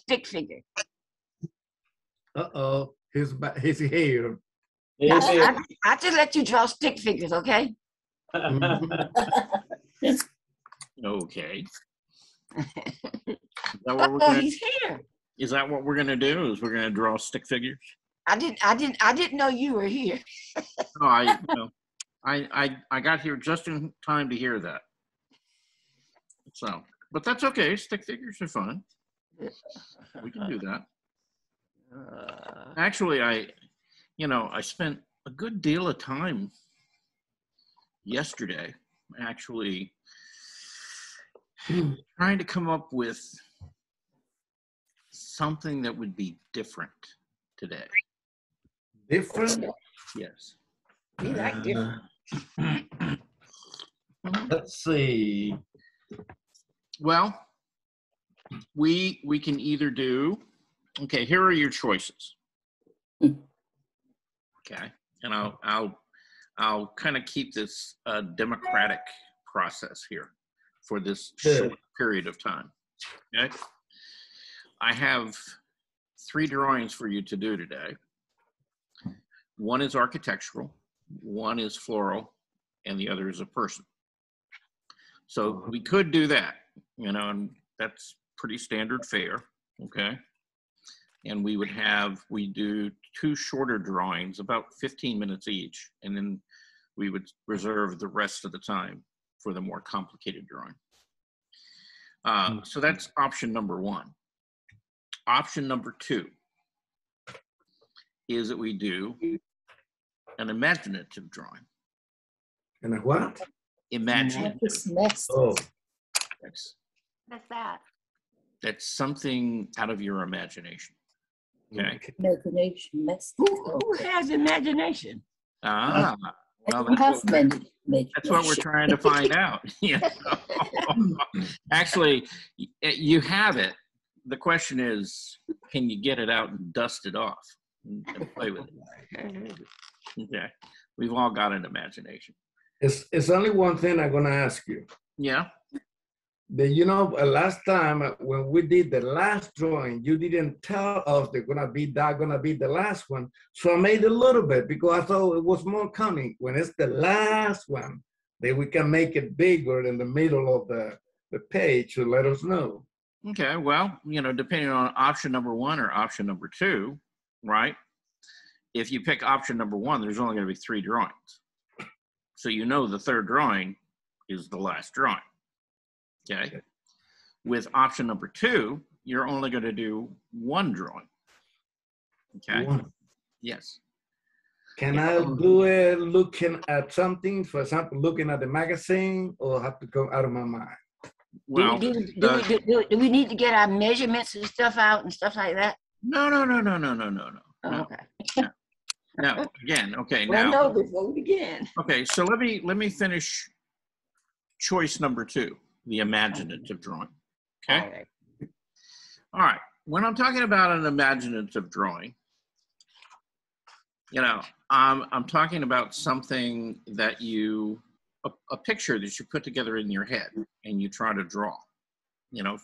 stick figure. Uh-oh, his hair. I just let you draw stick figures, okay? Okay. Is that what we're gonna, He's here. is that what we're gonna do? Is we're gonna draw stick figures? I didn't know you were here. No, I got here just in time to hear that. So, but that's okay. Stick figures are fun. We can do that. Actually, I spent a good deal of time yesterday actually trying to come up with something that would be different today. Different? Yes. We like different. Let's see. Well, we can either do, okay, here are your choices. Okay, and I'll kind of keep this democratic process here for this short period of time. Okay, I have 3 drawings for you to do today. One is architectural, one is floral, and the other is a person. So we could do that, and that's pretty standard fare, okay? And we do 2 shorter drawings, about 15 minutes each, and then we would reserve the rest of the time for the more complicated drawing. So that's option number 1. Option number 2 is that we do an imaginative drawing. And a what? Imaginative. Oh. That's that? That's something out of your imagination. Okay. Imagination. Who has imagination? Well, that's what we're trying to find out. Actually, you have it. The question is, can you get it out and dust it off and play with it? Okay. We've all got an imagination. It's only one thing I'm gonna ask you. Yeah. Last time when we did the last drawing, you didn't tell us they're gonna be the last one. So I made a little bit because I thought it was more cunning. When it's the last one, then we can make it bigger in the middle of the page to let us know. Okay, well, depending on option number 1 or option number 2, right? If you pick option number 1, there's only going to be 3 drawings. So the third drawing is the last drawing. Okay. With option number 2, you're only going to do 1 drawing. Okay. 1. Yes. Can I do it looking at something, for example, looking at the magazine, or have to go out of my mind? Well, do we need to get our measurements and stuff out and stuff like that? No. Oh, okay. No. Again, okay. Well, now, no, before we begin. okay. So let me finish choice number 2, the imaginative drawing. Okay. All right. When I'm talking about an imaginative drawing, I'm talking about something that a picture that you put together in your head and you try to draw,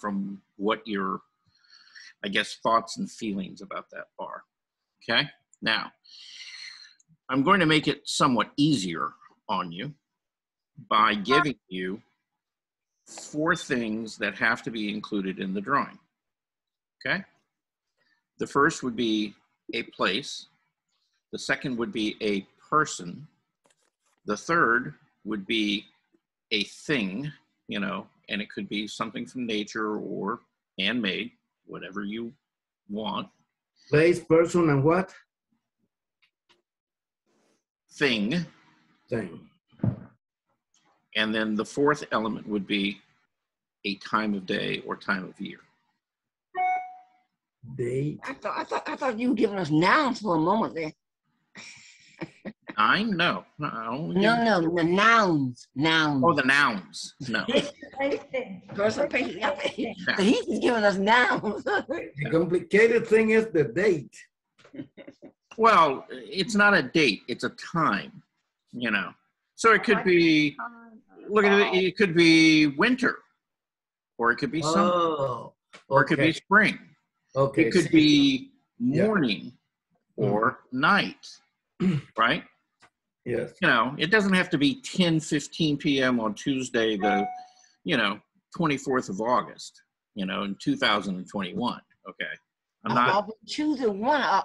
from what your, I guess, thoughts and feelings about that are. Okay. Now, I'm going to make it somewhat easier on you by giving you 4 things that have to be included in the drawing. Okay. The first would be a place. The second would be a person. The third would be a thing, and it could be something from nature or handmade, whatever you want. Place, person, and what? Thing. Thing. And then the 4th element would be a time of day or time of year. Date. I thought you were giving us nouns for a moment there. 9? No. No, the nouns. Oh, the nouns. No. Person, patient, he's giving us nouns. The complicated thing is the date. Well, it's not a date, it's a time, So it could be, look at it, it could be winter, or it could be summer, or it could be spring. Okay. It could see, be Yeah. morning or night, right? Yes. You know, it doesn't have to be 10:15 p.m. on Tuesday, the, 24th of August, in 2021. Okay. I'm not, I'll be choosing one.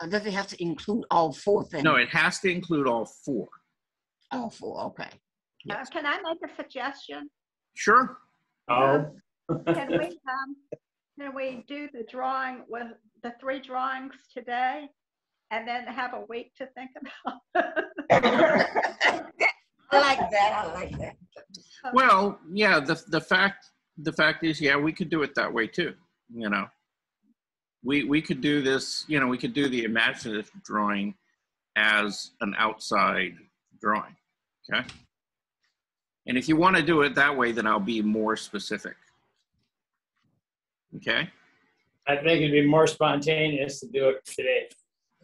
Does it have to include all four things? no, it has to include all four. All four, okay. Yes. Can I make a suggestion? Sure. Oh, Can we do the drawing with the 3 drawings today and then have a week to think about it? I like that. I like that. Well, yeah, the fact is, yeah, we could do it that way too. We could do this, we could do the imaginative drawing as an outside drawing. Okay. And if you want to do it that way, then I'll be more specific. Okay. I think it'd be more spontaneous to do it today.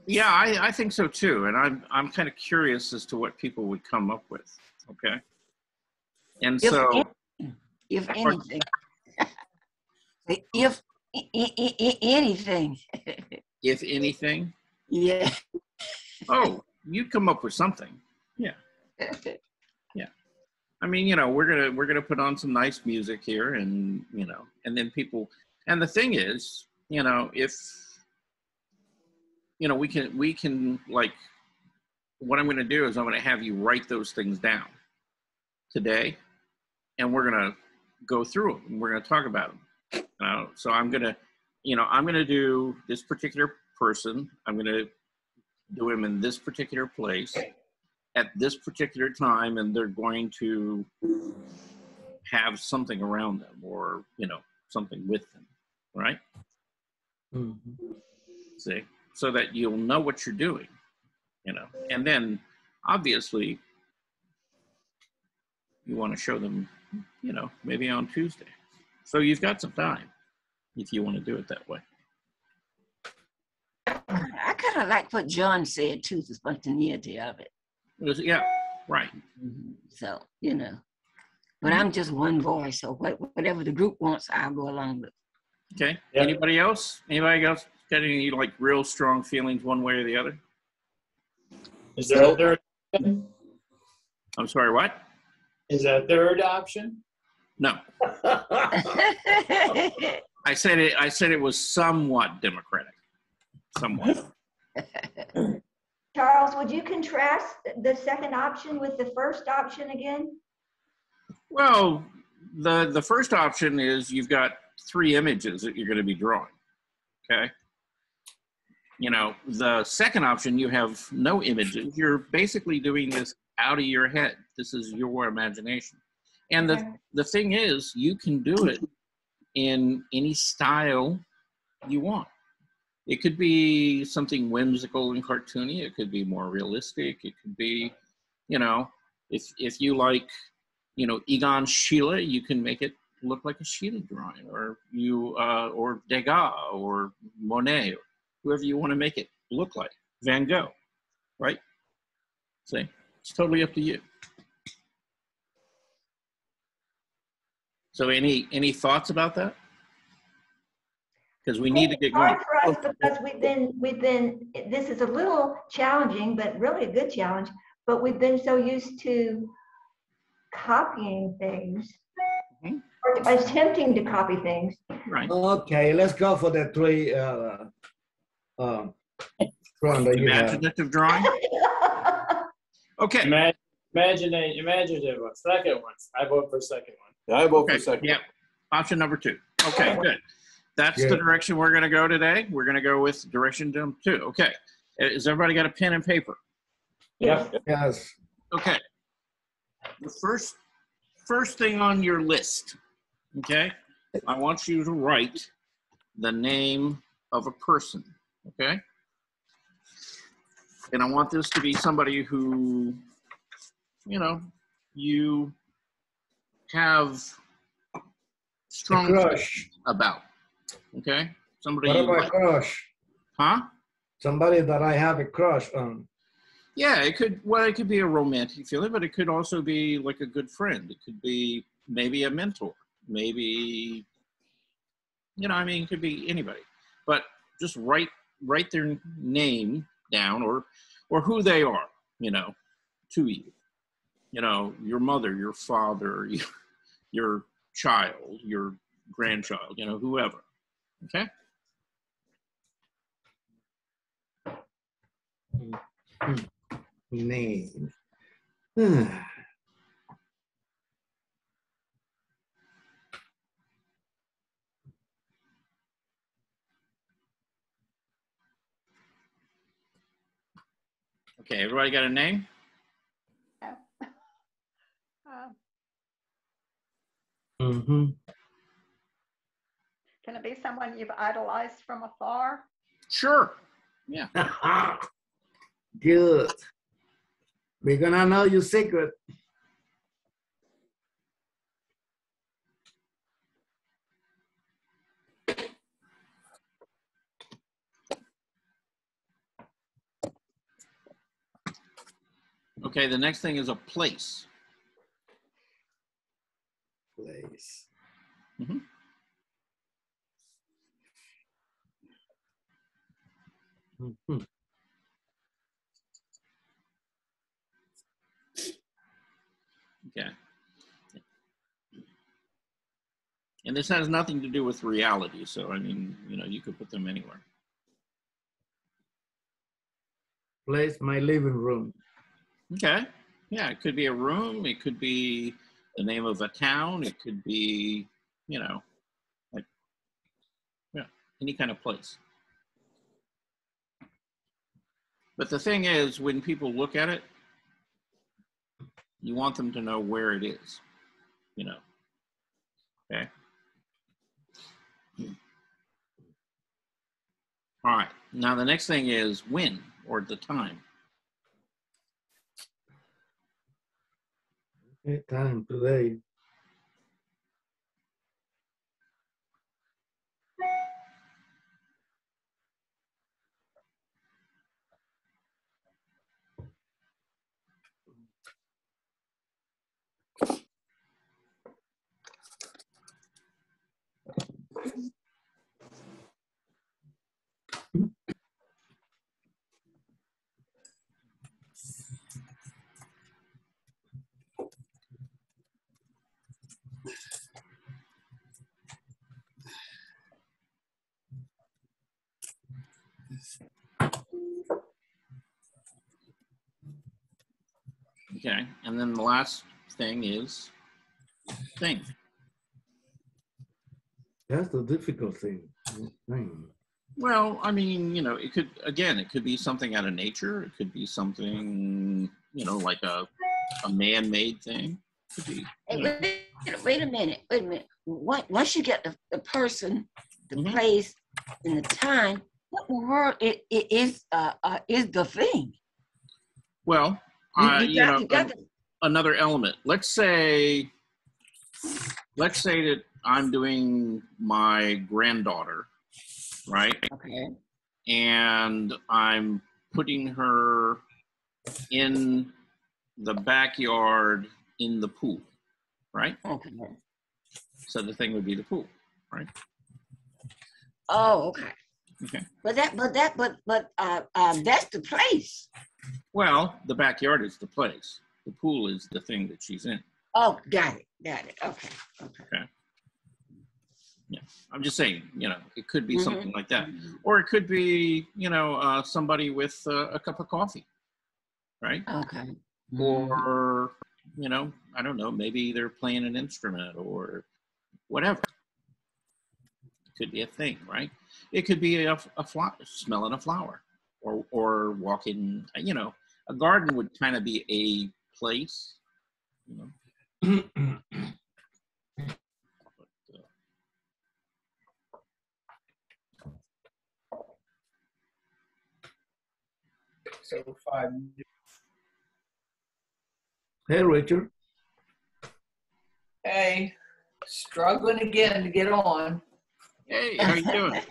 Yeah, I think so too. And I'm kind of curious as to what people would come up with. Okay. And so, If anything. If anything. if anything, Yeah. oh, you'd come up with something. Yeah. I mean, we're gonna put on some nice music here, and and then people. And the thing is, if we can like, what I'm gonna do is I'm gonna have you write those things down today, and we're gonna go through them, and we're gonna talk about them. So I'm gonna do this particular person. I'm gonna do him in this particular place at this particular time, and they're going to have something around them, or something with them, right? Mm-hmm. See, so that you'll know what you're doing, and then obviously you want to show them, maybe on Tuesday. So you've got some time if you want to do it that way. I kind of like what John said too, the spontaneity of it. Yeah, right. So, but I'm just one voice, so whatever the group wants, I'll go along with. Okay. Yep. Anybody else got any like real strong feelings one way or the other? Is there a third option? I'm sorry, what? Is there a third option? No. I said it was somewhat democratic. Somewhat. Charles, would you contrast the second option with the first option again? Well, the first option is you've got 3 images that you're going to be drawing. Okay. The second option, you have no images. You're basically doing this out of your head. This is your imagination. And the thing is, you can do it in any style you want. It could be something whimsical and cartoony. It could be more realistic. It could be, if you like, Egon Schiele, you can make it look like a Schiele drawing, or or Degas, or Monet, or whoever you want to make it look like, Van Gogh, right? See, it's totally up to you. So any thoughts about that? Because we need to get going. Hard for us because we've been, this is a little challenging, but really a good challenge, but we've been so used to copying things, or attempting to copy things. Right. Okay, let's go for the 3 drawing that you have. Imaginative drawing. Okay. Imaginative one. Second one. I vote for second one. Yeah, I vote Okay. for second. Yeah. Option number 2. Okay, good. That's the Good. direction we're going to go today. We're going to go with direction 2. Okay. Has everybody got a pen and paper? Yeah. Yes. Okay. The first thing on your list, okay? I want you to write the name of a person, okay? And I want this to be somebody who, you have strong Crush. feelings about, okay? Somebody What you about like. crush? Huh? Somebody that I have a crush on. Yeah, it could be a romantic feeling, but it could also be like a good friend. It could be maybe a mentor, maybe, it could be anybody. but just write their name down or who they are, you know, to you. You know, your mother, your father, your child, your grandchild, you know, whoever. Okay? Name. Okay, everybody got a name? Mm-hmm. Can it be someone you've idolized from afar? Sure. Yeah. Good. We're gonna know your secret. Okay, the next thing is a place. Place. Mm-hmm. Mm-hmm. Okay. And this has nothing to do with reality, so I mean, you know, you could put them anywhere. Place, my living room. Okay. Yeah, it could be a room, it could be the name of a town, it could be, you know, like, yeah, any kind of place. But the thing is, when people look at it, you want them to know where it is, you know. Okay. All right. Now the next thing is when or the time. Okay, time today. Okay. And then the last thing is thing. That's the difficult thing. Well, I mean, you know, it could be something out of nature. It could be something, you know, like a man-made thing. It could be, Hey, you know. wait a minute. Once you get the person, the Mhm. place, and the time, what in the world it is the thing? Well, You got to, another element. Let's say that I'm doing my granddaughter, right? okay. And I'm putting her in the backyard in the pool, right? Okay. So the thing would be the pool, right? Oh, okay. Okay. But that's the place. Well, the backyard is the place. The pool is the thing that she's in. Oh, got it. Okay. Yeah, I'm just saying, you know, it could be Mhm. something like that, or it could be, you know, somebody with a cup of coffee, right? Okay. Or, you know, I don't know, maybe they're playing an instrument or whatever. It could be a thing, right? It could be a flower, smelling a flower, or walking. You know, a garden would kind of be a place, you know. So 5. Hey, Richard. Hey, struggling again to get on. Hey, how you doing?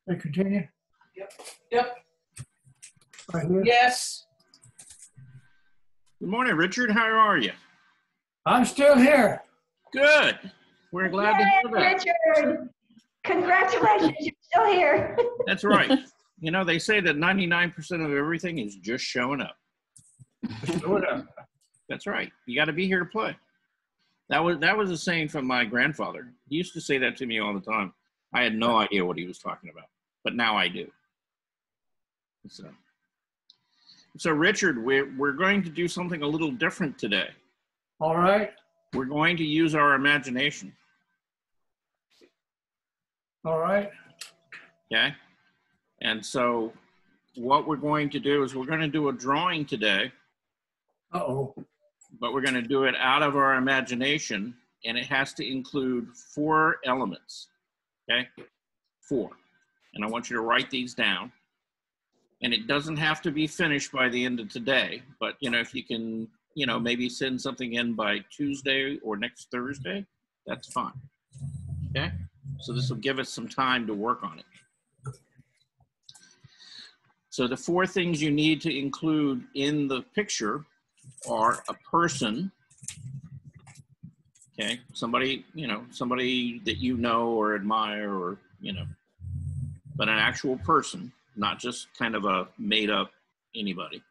Hey, continue. Yep. Right here. Yes. Good morning, Richard. How are you? I'm still here. Good. We're glad to hear that. Richard. Congratulations, you're still here. That's right. You know, they say that 99% of everything is just showing up. That's right. You got to be here to play. That was a saying from my grandfather. He used to say that to me all the time. I had no idea what he was talking about, but now I do. So Richard, we're going to do something a little different today. All right. We're going to use our imagination. All right. Okay. And so what we're going to do is we're going to do a drawing today, Uh-oh. but we're going to do it out of our imagination, and it has to include 4 elements. Okay. 4. And I want you to write these down. And it doesn't have to be finished by the end of today, but you know, if you can, you know, maybe send something in by Tuesday or next Thursday, that's fine. Okay. So this will give us some time to work on it. So the 4 things you need to include in the picture are a person, okay, somebody, you know, somebody that you know or admire, or, you know, but an actual person, not just kind of a made up anybody.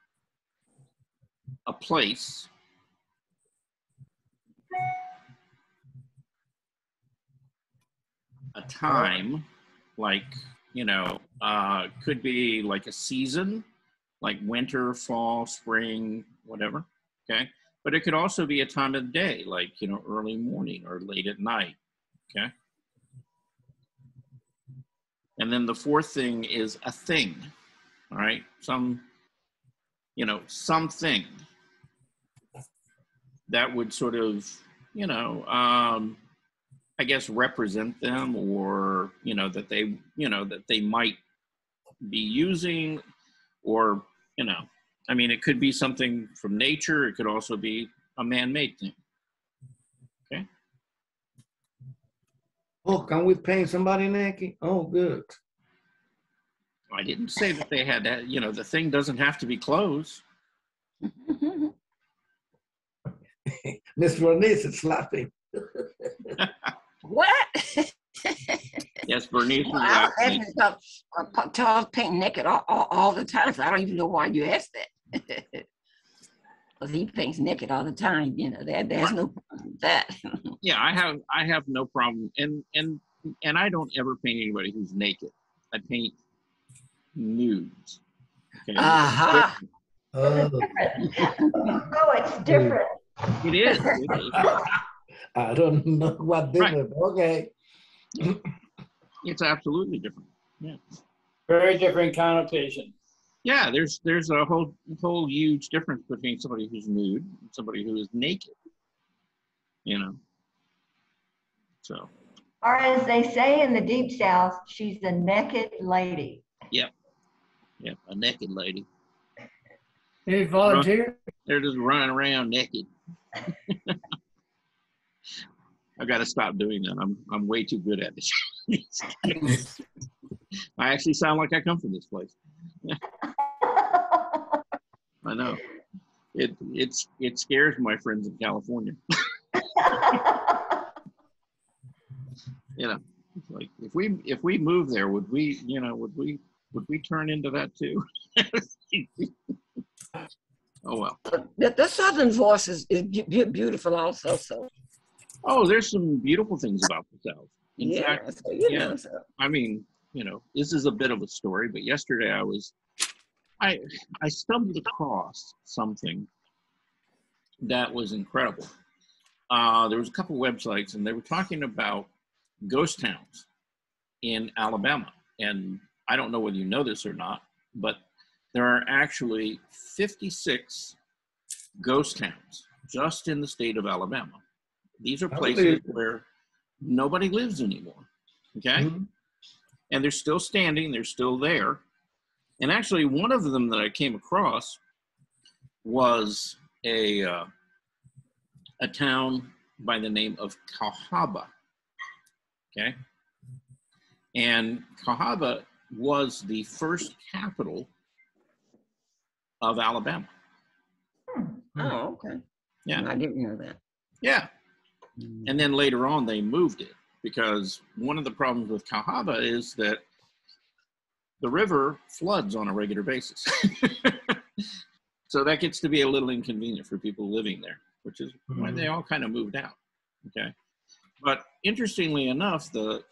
A place, a time, like, you know, could be like a season, like winter, fall, spring, whatever, okay? But it could also be a time of day, like, you know, early morning or late at night, okay? And then the 4th thing is a thing, all right? Some, you know, something that would sort of, you know, I guess represent them, or, you know, that they, you know, that they might be using, or, you know, I mean, it could be something from nature. It could also be a man-made thing. Okay. Oh, can we paint somebody naked? Oh, good. I didn't say that they had that, you know, the thing doesn't have to be clothes. Miss Bernice is laughing. What? Yes, Bernice is Well, I laughing. ask Charles paint naked all the time, so I don't even know why you asked that. Because he paints naked all the time, you know, there's no problem with that. Yeah, I have no problem, and I don't ever paint anybody who's naked. I paint nudes. Okay? Aha. Oh, Oh, it's different. It is. It is. I don't know what different. Okay. It's absolutely different. Yeah. Very different connotation. Yeah, there's a whole huge difference between somebody who's nude and somebody who is naked. You know. So. Or as they say in the Deep South, she's a naked lady. Yep. Yep. A naked lady. Any volunteer? They're just running around naked. I got to stop doing that. I'm way too good at it. I actually sound like I come from this place. I know. It scares my friends in California. You know, it's like if we move there, would we turn into that too? Oh well. The Southern voice is beautiful also. So. Oh, there's some beautiful things about the South. In Yeah, fact, so, you yeah. know, so. I mean, you know, this is a bit of a story, but yesterday I stumbled across something that was incredible. There was a couple websites, and they were talking about ghost towns in Alabama. And I don't know whether you know this or not, but there are actually 56 ghost towns just in the state of Alabama. These are places where nobody lives anymore, okay? Mm-hmm. And they're still standing, they're still there. And actually one of them that I came across was a town by the name of Cahaba, okay? And Cahaba was the first capital of Alabama. Oh, okay. Yeah. I didn't know that. Yeah. And then later on they moved it. because one of the problems with Cahaba is that the river floods on a regular basis. So that gets to be a little inconvenient for people living there, which is why they all kind of moved out. Okay. But interestingly enough, the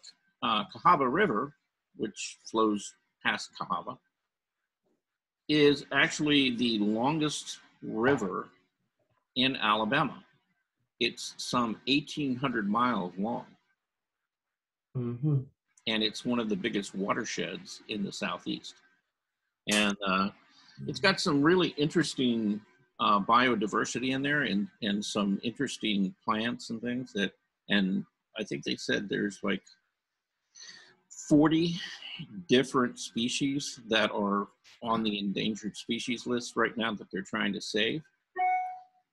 Cahaba River, which flows past Cahaba, is actually the longest river in Alabama. It's some 1,800 miles long. And it's one of the biggest watersheds in the Southeast. And it's got some really interesting biodiversity in there, and some interesting plants and things that, and I think they said there's like 40 different species that are on the endangered species list right now that they're trying to save.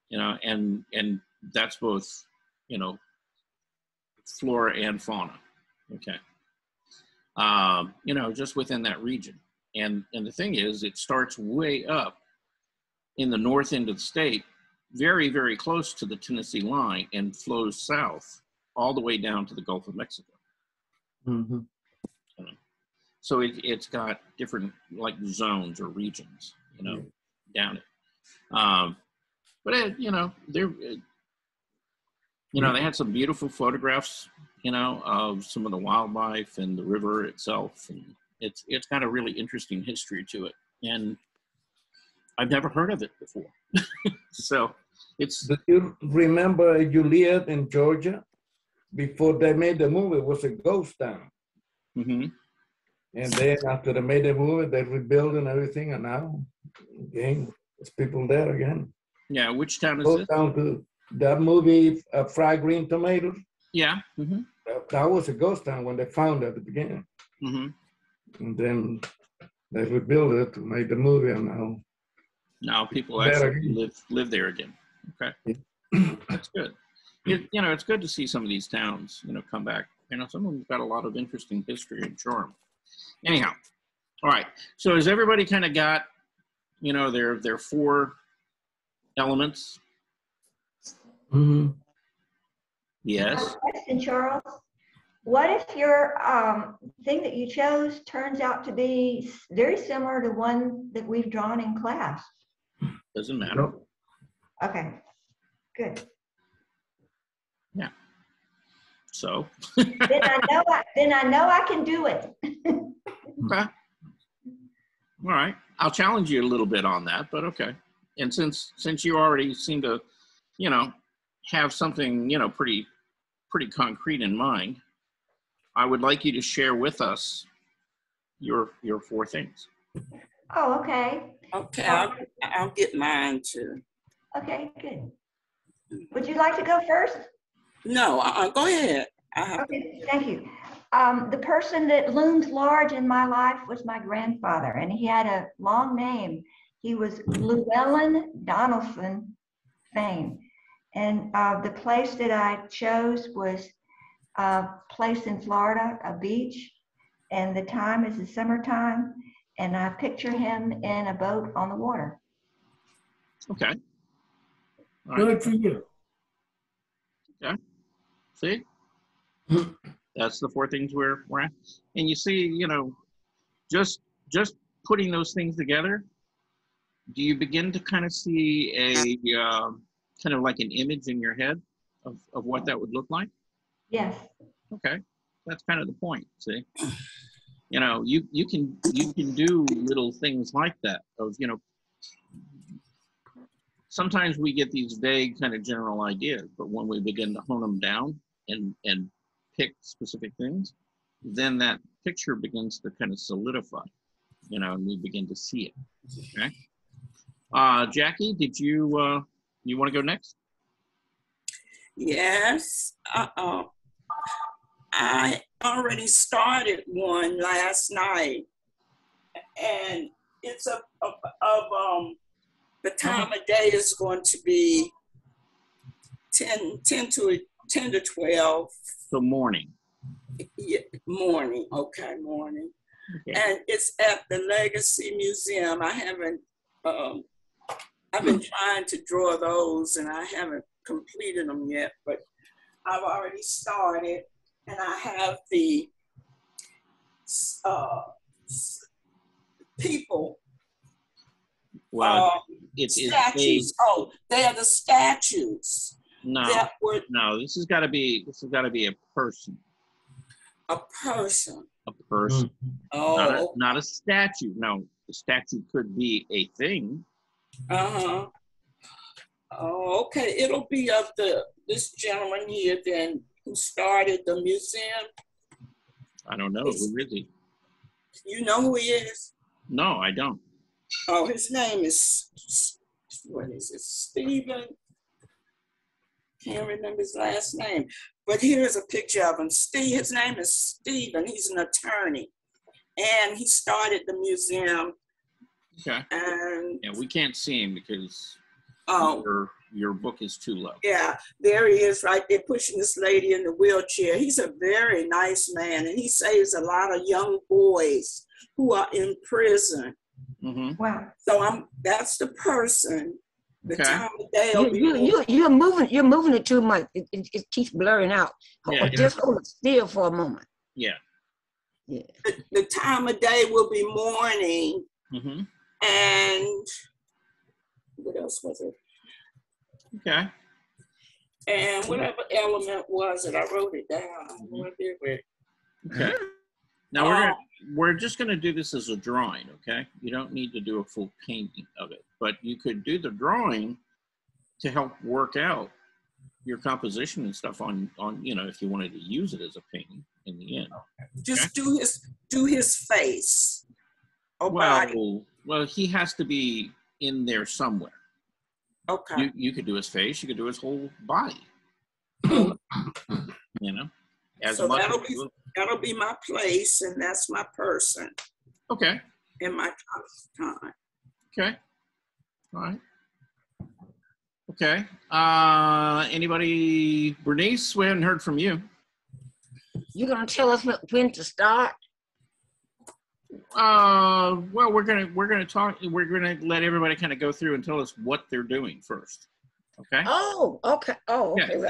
You know, and that's both, you know, flora and fauna. Okay. You know, just within that region. And the thing is, it starts way up in the north end of the state, very, very close to the Tennessee line, and flows south all the way down to the Gulf of Mexico. So it's got different like zones or regions, you know, down it. But you know, they had some beautiful photographs, you know, of some of the wildlife and the river itself, and it's got a really interesting history to it, and I've never heard of it before. So it's. Do you remember Juliet in Georgia? Before they made the movie, it was a ghost town. And then after they made the movie, they rebuilt and everything, and now again, there's people there again. Yeah, which town is Goes it? down to that movie, Fried Green Tomatoes. Yeah. That was a ghost town when they found it at the beginning. And then they rebuilt it to make the movie, and now people actually live there again. Okay, that's good. You know, it's good to see some of these towns, you know, come back. You know, some of them got a lot of interesting history and charm. Anyhow, all right. So has everybody kind of got, you know, their four elements? Yes. Question, Charles. What if your thing that you chose turns out to be very similar to one that we've drawn in class? Doesn't matter. Okay, good. Yeah. So. then I know I can do it. Okay. All right. I'll challenge you a little bit on that, but okay. And since you already seem to, you know, have something, you know, pretty concrete in mind, I would like you to share with us your four things. Oh, okay. Okay, I'll get mine too. Okay, good. Would you like to go first? No, go ahead. Okay, thank you. The person that loomed large in my life was my grandfather, and he had a long name. He was Llewellyn Donaldson Fane. And the place that I chose was a place in Florida, a beach, and the time is the summertime, and I picture him in a boat on the water. Okay. All Good right. for you. Okay. See? That's the four things we're at. And you see, you know, just putting those things together, do you begin to kind of see a kind of like an image in your head of what that would look like? Yes. Okay. That's kind of the point, see? You know, you can do little things like that of, you know, sometimes we get these vague kind of general ideas, but when we begin to hone them down and pick specific things, then that picture begins to kind of solidify, you know, and we begin to see it. Okay. Jackie, did you want to go next? Yes. I already started one last night, and it's of the time of day is going to be 10 to 12. So morning. Yeah, morning. Okay, morning. Okay. And it's at the Legacy Museum. I haven't, I've been trying to draw those and I haven't completed them yet, but I've already started. and I have the people. Well, it is statues. Oh, they are the statues. no, that were no. This has got to be a person. a person. A person. Oh, Not a statue. No, the statue could be a thing. uh-huh. Oh, okay. It'll be of this gentleman here then who started the museum. I don't know. Who is he? You know who he is? No, I don't. Oh, his name is, what is it, Stephen? Can't remember his last name. But here's a picture of him. His name is Stephen. He's an attorney. And he started the museum. Okay. And yeah, we can't see him because your book is too low. Yeah, there he is right there pushing this lady in the wheelchair. He's a very nice man, and he saves a lot of young boys who are in prison. Mm-hmm. Wow. So that's the person. The Okay. time of day You're moving it too much. It keeps blurring out. Yeah. Just hold it still for a moment. Yeah. Yeah. the time of day will be morning. Mm-hmm. And what else was it? Okay. And whatever element was it, I wrote it down. What did we- Okay. Now we're just gonna do this as a drawing, okay? You don't need to do a full painting of it, but you could do the drawing to help work out your composition and stuff on if you wanted to use it as a painting in the end. Just do his face. Or body. Well, he has to be in there somewhere. Okay. You could do his face. You could do his whole body. As So much. that'll be my place, and that's my person. Okay. In my time. Okay. All right. Okay. Anybody? Bernice, we haven't heard from you. You gonna tell us when to start? Well, we're gonna talk. We're gonna let everybody kind of go through and tell us what they're doing first. Okay. Oh, okay. Oh, okay. Yeah,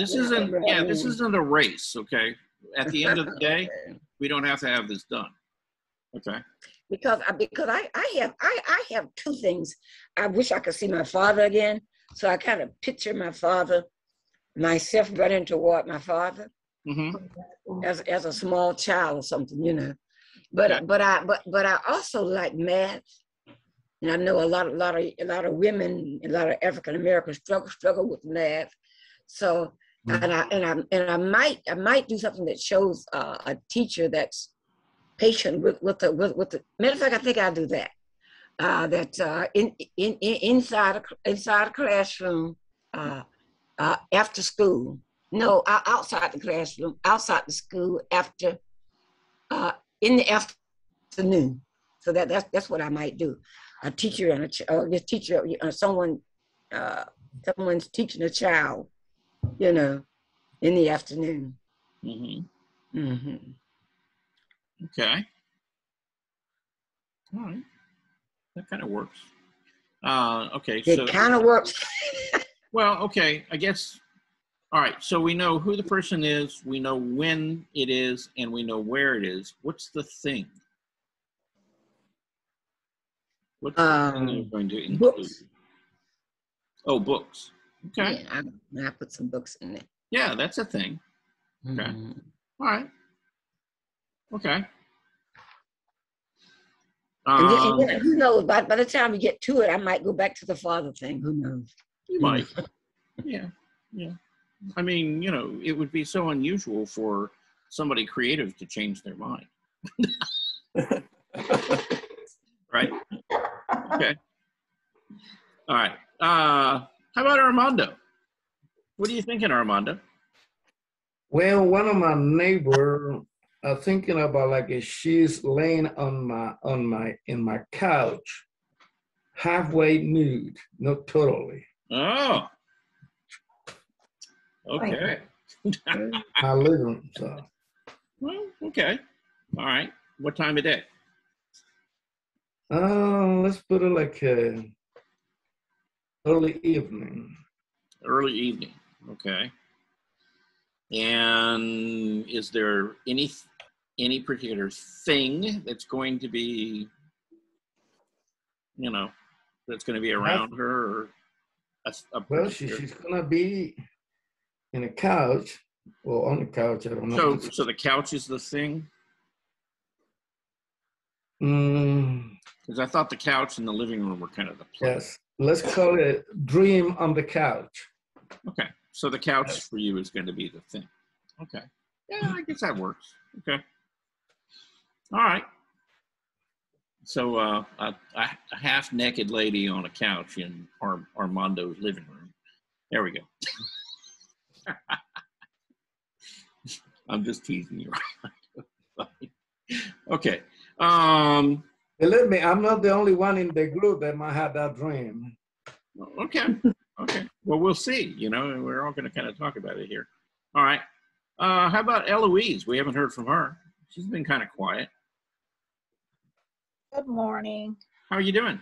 this isn't a race. Okay. At the end of the day, we don't have to have this done. Okay. Because I have two things. I wish I could see my father again. So I kind of picture myself running toward my father as a small child or something, But I also like math, and I know a lot of women, a lot of African Americans struggle with math. So I might do something that shows a teacher that's patient with the matter of fact. I think I'll do that. Inside a classroom after school. No, outside the classroom, outside the school after in the afternoon. So that's what I might do. A teacher and someone's teaching a child, in the afternoon. Mm-hmm. Mm-hmm. Okay. All right. That kind of works. Okay. It kind of works. Well, okay. I guess. All right. So we know who the person is. We know when it is, and we know where it is. What's the thing? What's the thing you're going to include? Books. Oh, books. Okay. Yeah, I put some books in there. Yeah, that's a thing. Okay. Mm-hmm. All right. Okay. And then, who knows? By the time we get to it, I might go back to the father thing. Who knows? You might. Yeah. I mean, it would be so unusual for somebody creative to change their mind. Right? Okay. All right. How about Armando? What are you thinking, Armando? Well, one of my neighbor thinking about like if she's laying in my couch, halfway nude, not totally. Oh. Okay. My living room. So. Well, okay. All right. What time of day? Let's put it like early evening. Early evening. Okay. And is there any particular thing that's going to be, that's going to be around her, or well, she's gonna be in a couch or on the couch. I don't know. So the couch is the thing. Because I thought the couch and the living room were kind of the place. Yes, let's call it dream on the couch. Okay, so the couch for you is going to be the thing. Okay, yeah, I guess that works. Okay, all right. So a half-naked lady on a couch in Armando's living room. There we go. I'm just teasing you. Okay. Believe me, I'm not the only one in the group that might have that dream. Okay. Okay. Well, we'll see. We're all going to kind of talk about it here. All right. How about Eloise? We haven't heard from her. She's been kind of quiet. Good morning. How are you doing?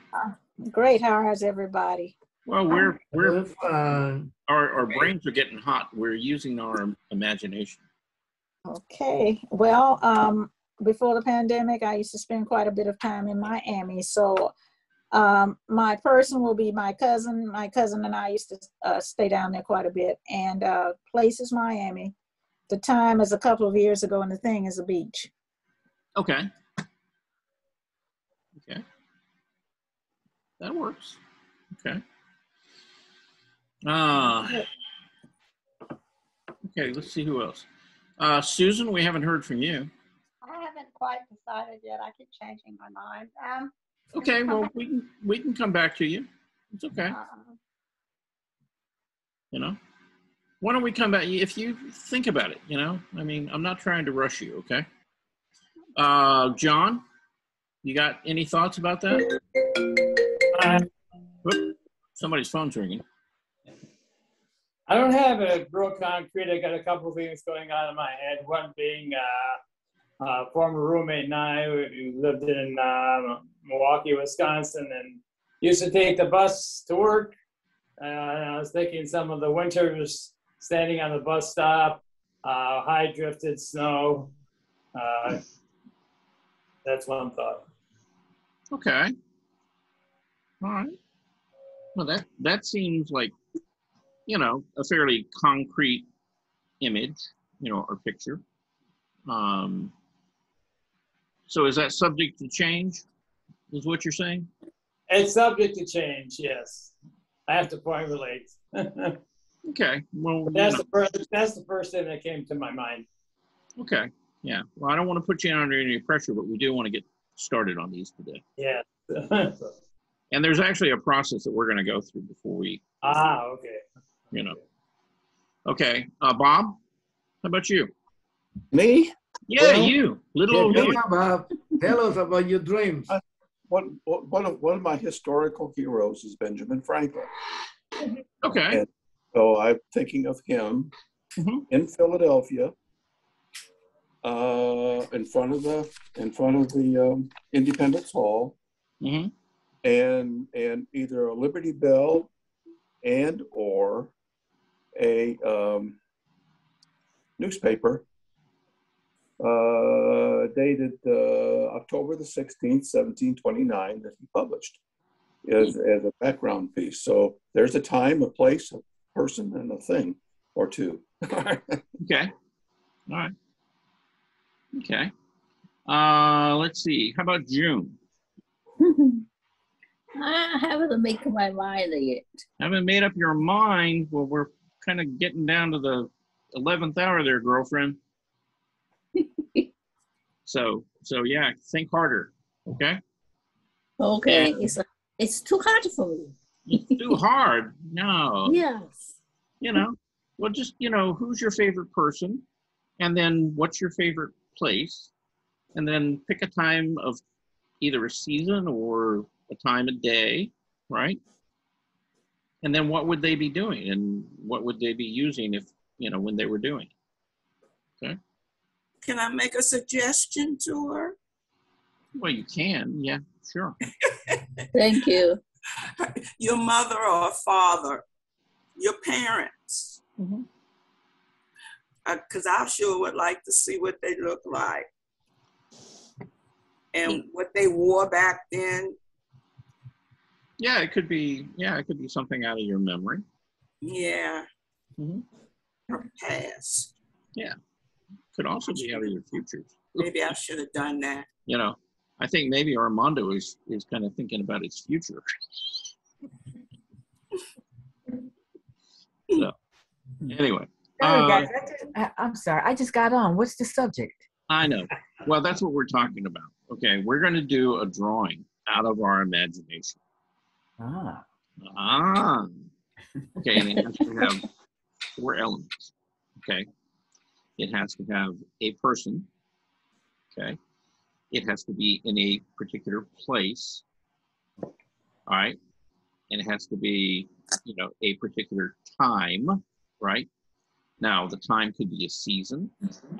Great. How is everybody? Well, we're fine. Our brains are getting hot. We're using our imagination. Okay. Well, before the pandemic, I used to spend quite a bit of time in Miami. So my person will be my cousin. My cousin and I used to stay down there quite a bit. And place is Miami. The time is a couple of years ago, and the thing is a beach. Okay. Okay. That works. Okay. Okay, let's see who else. Susan, we haven't heard from you. I haven't quite decided yet. I keep changing my mind. Okay, well, we can come back to you. It's okay. Why don't we come back? If you think about it, I'm not trying to rush you, okay? John, you got any thoughts about that? Whoop, somebody's phone's ringing. I don't have a real concrete. I got a couple of things going on in my head. One being a former roommate and I, who lived in Milwaukee, Wisconsin, and used to take the bus to work. I was thinking some of the winters standing on the bus stop, high drifted snow. That's one thought. Okay. All right. Well, that seems like, a fairly concrete image, or picture. So is that subject to change, is what you're saying? It's subject to change, yes. I have to formulate. Okay. Well, that's the first thing that came to my mind. Okay. Yeah. Well, I don't want to put you under any pressure, but we do want to get started on these today. Yeah. And there's actually a process that we're going to go through before we. Okay. Okay. Bob, how about you? Me? Yeah, well, you. Little old you. Bob, tell us about your dreams. One of my historical heroes is Benjamin Franklin. Okay. And so I'm thinking of him in Philadelphia, in front of the Independence Hall, and either a Liberty Bell and or a newspaper dated October the 16th, 1729, that he published as a background piece. So there's a time, a place, a person, and a thing or two. Okay. All right. Okay. Let's see. How about June? I haven't made up my mind yet. Haven't made up your mind? Well, we're kind of getting down to the 11th hour there, girlfriend. So yeah, think harder, okay? Okay, and it's too hard for me. It's too hard? No. Yes. Well, just, who's your favorite person? And then what's your favorite place? And then pick a time of either a season or a time of day, right? And then what would they be doing? And what would they be using if, when they were doing it? Okay. Can I make a suggestion to her? Well, you can. Yeah, sure. Thank you. Your mother or father, your parents. because I sure would like to see what they look like and what they wore back then. Yeah, it could be. Yeah, it could be something out of your memory. Yeah. Mm-hmm. Or past. Yeah, could also be out of your future. Maybe I should have done that. You know, I think maybe Armando is kind of thinking about his future. So, anyway. Sorry, guys. I'm sorry. I just got on. What's the subject? I know. Well, that's what we're talking about. Okay, we're going to do a drawing out of our imagination. Okay, and it has to have 4 elements. Okay, it has to have a person. Okay, it has to be in a particular place. All right, and it has to be, you know, a particular time. Right. Now, the time could be a season,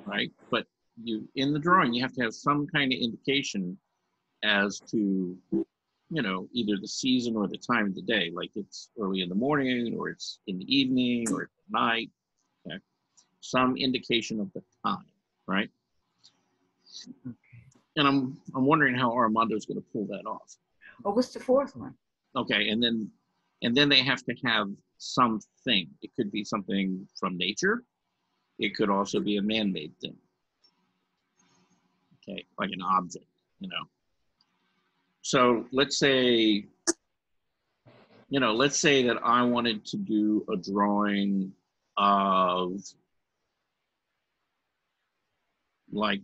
right? But you, in the drawing, you have to have some kind of indication as to, you know, either the season or the time of the day, like it's early in the morning or it's in the evening or at night. Okay. Some indication of the time, right? And I'm wondering how Armando's going to pull that off. Oh, what's the 4th one? Okay, and then they have to have something. It could be something from nature. It could also be a man-made thing. Okay, like an object, you know. So let's say, you know, let's say that I wanted to do a drawing of, like,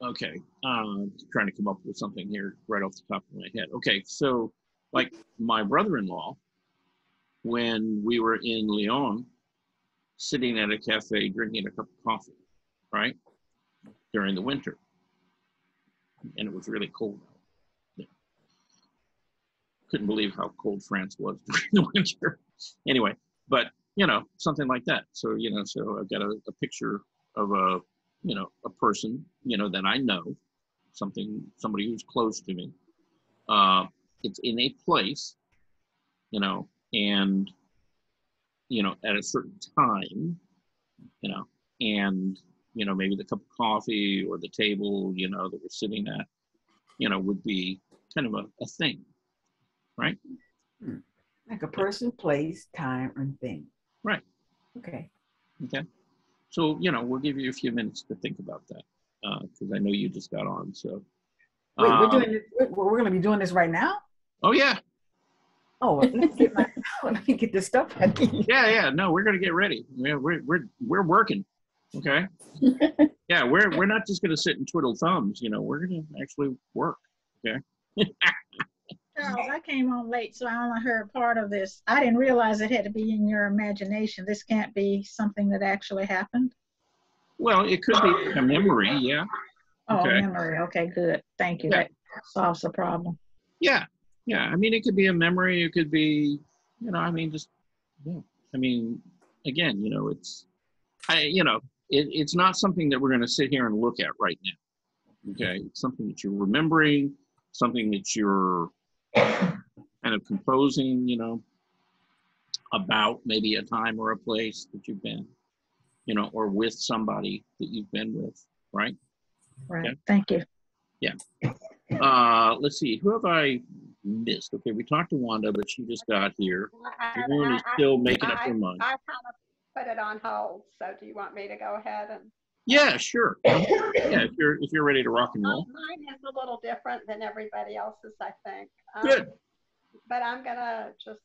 okay, trying to come up with something here right off the top of my head. Okay, so like my brother-in-law, when we were in Lyon, sitting at a cafe drinking a cup of coffee, right, during the winter, and it was really cold out. Yeah. Couldn't believe how cold France was during the winter. Anyway, but you know, something like that. So you know, so I've got a picture of a, you know, a person, you know, that I know, somebody who's close to me. It's in a place, you know, and, you know, at a certain time, you know, and, you know, maybe the cup of coffee or the table, you know, that we're sitting at, you know, would be kind of a thing, right? Like a person, place, time, and thing. Right. Okay. Okay. So, you know, we'll give you a few minutes to think about that, because I know you just got on, so. Wait, we're going to be doing this right now? Oh, yeah. Oh, let me get this stuff ready. Yeah. No, we're going to get ready. We're working. Okay. Yeah, we're not just going to sit and twiddle thumbs. You know, we're going to actually work. Okay. Charles, I came on late, so I only heard part of this. I didn't realize it had to be in your imagination. This can't be something that actually happened. Well, it could be a memory. Yeah. Oh, Okay. memory. Okay, good. Thank you. Yeah. That solves the problem. Yeah. I mean, it could be a memory. It could be, you know, I mean, just, yeah. I mean, again, you know, it's not something that we're going to sit here and look at right now. Okay. It's something that you're remembering, something that you're kind of composing, you know, about maybe a time or a place that you've been, you know, or with somebody that you've been with, right? Right. Okay. Thank you. Yeah. Let's see. Who have I missed? Okay, we talked to Wanda, but she just got here. Everyone is still making up their mind. I kind of put it on hold. So do you want me to go ahead and? Yeah, sure. Yeah, if you're ready to rock and roll. Mine is a little different than everybody else's, I think. Good. But I'm gonna just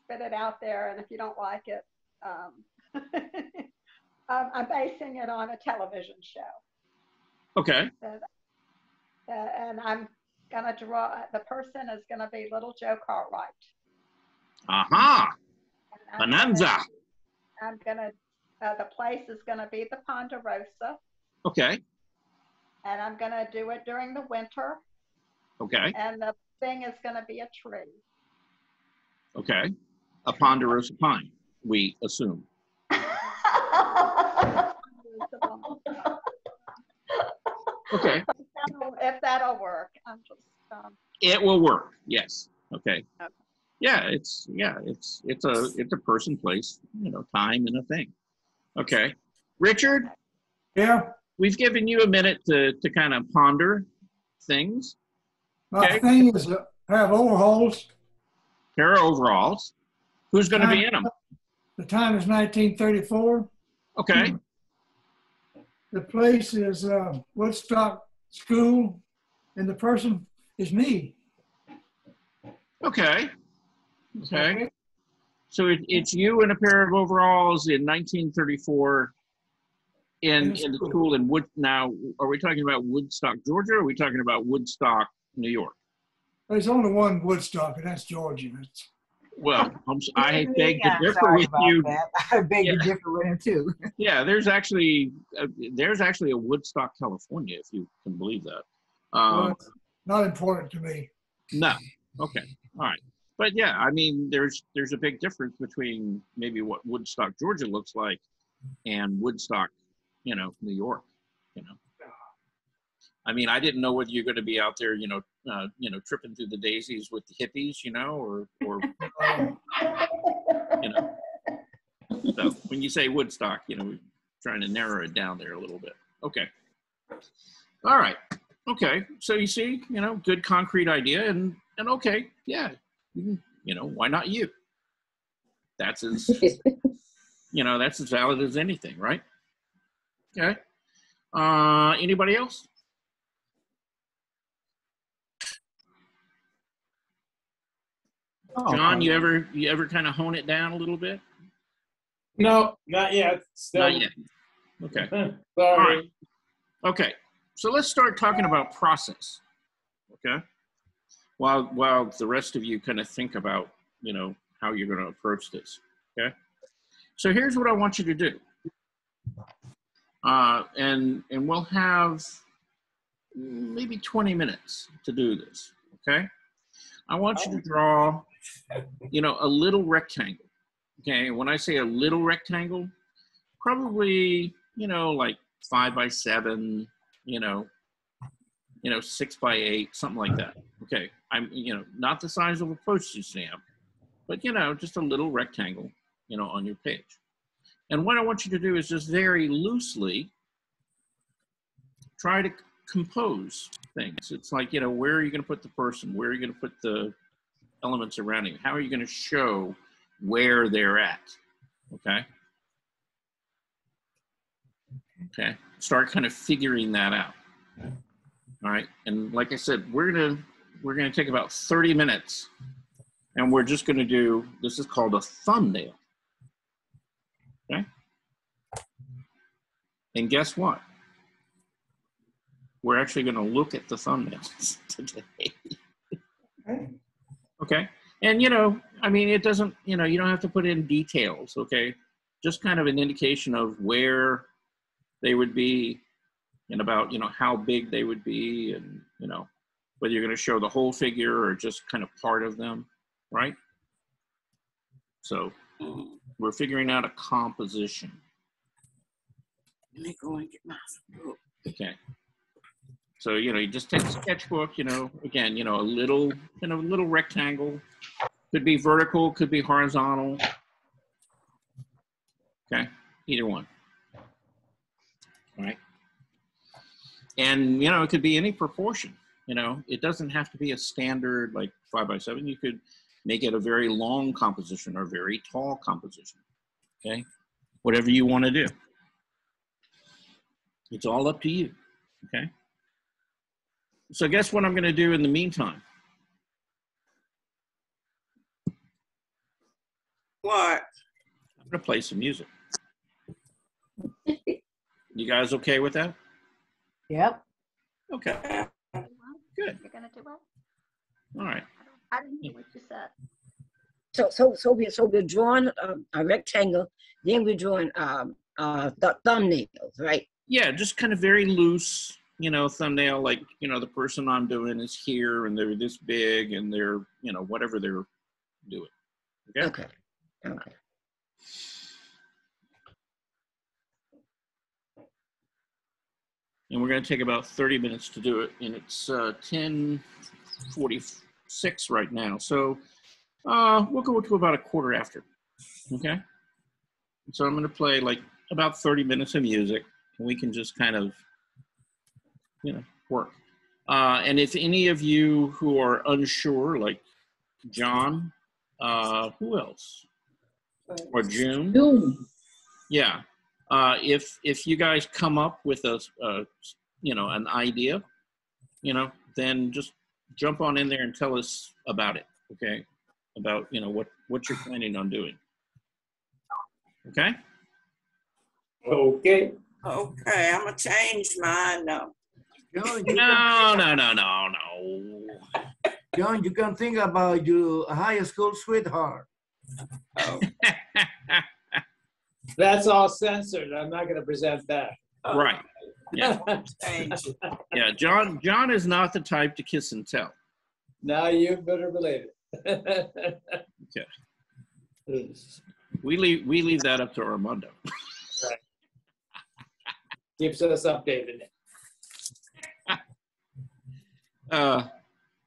spit it out there, and if you don't like it, I'm basing it on a television show. Okay. And I'm gonna draw. The person is gonna be Little Joe Cartwright. Aha. Bonanza. I'm gonna. The place is gonna be the Ponderosa. Okay. And I'm gonna do it during the winter. Okay. And the thing is gonna be a tree. Okay. A ponderosa pine, we assume. Okay. If that'll work, I'm just. It will work. Yes. Okay. Yeah, it's a person, place, you know, time, and a thing. Okay. Richard? Yeah? We've given you a minute to kind of ponder things. My thing is to have overhauls. Pair of overalls. Who's going to be in them? The time is 1934. Okay. The place is Woodstock School, and the person is me. Okay. Okay. So it's you in a pair of overalls in 1934 in the school in Wood. Now, are we talking about Woodstock, Georgia, or are we talking about Woodstock, New York? There's only one Woodstock, and that's Georgia. Well, I beg to differ with you. I beg to differ with him too. Yeah, there's actually a Woodstock, California, if you can believe that. Well, not important to me. No. Okay. All right. But yeah, I mean, there's a big difference between maybe what Woodstock, Georgia looks like and Woodstock, New York, I mean, I didn't know whether you're going to be out there, tripping through the daisies with the hippies, or So when you say Woodstock, we're trying to narrow it down there a little bit. Okay. All right. Okay. So you see, good concrete idea and okay. Yeah. Why not you? That's as, that's as valid as anything, right? Okay. Anybody else? John, you ever kind of hone it down a little bit? No, not yet. Still. Not yet. Okay. Sorry. All right. Okay. So let's start talking about process. Okay. While the rest of you kind of think about, how you're going to approach this. Okay. So here's what I want you to do. And we'll have maybe 20 minutes to do this. Okay. I want you to draw, a little rectangle. Okay. When I say a little rectangle, probably, like 5 by 7, 6 by 8, something like that. Okay. I'm, not the size of a postage stamp, but, just a little rectangle, on your page. And what I want you to do is just very loosely try to compose things. It's like, where are you going to put the person? Where are you going to put the elements around you? How are you going to show where they're at? Okay. Okay. Start kind of figuring that out. All right. And like I said, we're going to take about 30 minutes and we're just going to do, this is called a thumbnail. Okay. And guess what? We're actually going to look at the thumbnails today. Okay. And, I mean, it doesn't, you don't have to put in details. Okay. Just kind of an indication of where they would be and about, how big they would be and, whether you're going to show the whole figure or just kind of part of them. Right. So we're figuring out a composition. Let me go and get my book. Okay. So, you just take a sketchbook, again, a little rectangle. Could be vertical, could be horizontal. Okay, either one. All right. And, it could be any proportion, It doesn't have to be a standard like 5 by 7. You could make it a very long composition or very tall composition. Okay, whatever you want to do. It's all up to you. Okay. So guess what I'm going to do in the meantime? What? I'm going to play some music. You guys okay with that? Yep. Okay. Good. You're gonna do what? All right. I didn't hear what you said. So we're drawing a rectangle, then we're drawing the thumbnails, right? Yeah, just kind of very loose, thumbnail, like, the person I'm doing is here and they're this big and they're, whatever they're doing. Okay. Okay. Okay. And we're going to take about 30 minutes to do it. And it's 10:46 right now. So we'll go to about a quarter after. Okay. So I'm going to play like about 30 minutes of music, and we can just kind of, work. And if any of you who are unsure, like John, who else? Or June? June. Yeah. If you guys come up with an idea, then just jump on in there and tell us about it. Okay. About, what you're planning on doing. Okay. Okay. Okay, I'm gonna change mine now. John, No. John, you can think about your high school sweetheart. That's all censored. I'm not going to present that. Right. Yeah. Change it. Yeah. John is not the type to kiss and tell. Now you better believe it. Okay. We leave that up to Armando. Right. Keeps us updated.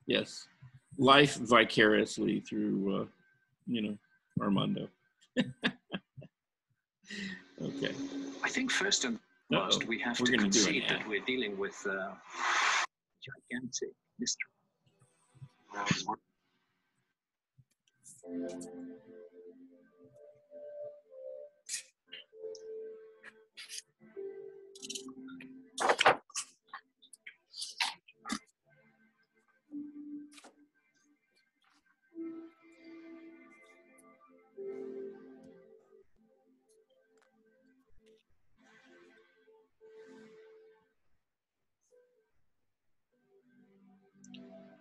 Yes. Life vicariously through, Armando. Okay. I think first and foremost, we have to concede that we're dealing with gigantic mystery.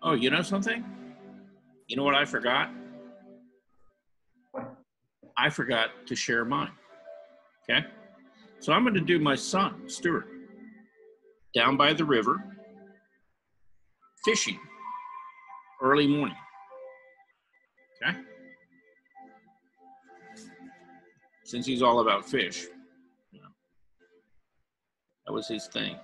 Oh, you know something? You know what I forgot? I forgot to share mine. Okay? So I'm going to do my son, Stuart, down by the river, fishing, early morning. Okay? Since he's all about fish. That was his thing.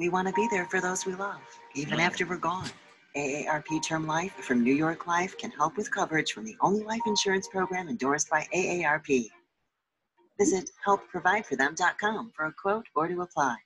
We want to be there for those we love, even after we're gone. AARP Term Life from New York Life can help with coverage from the only life insurance program endorsed by AARP. Visit helpprovideforthem.com for a quote or to apply.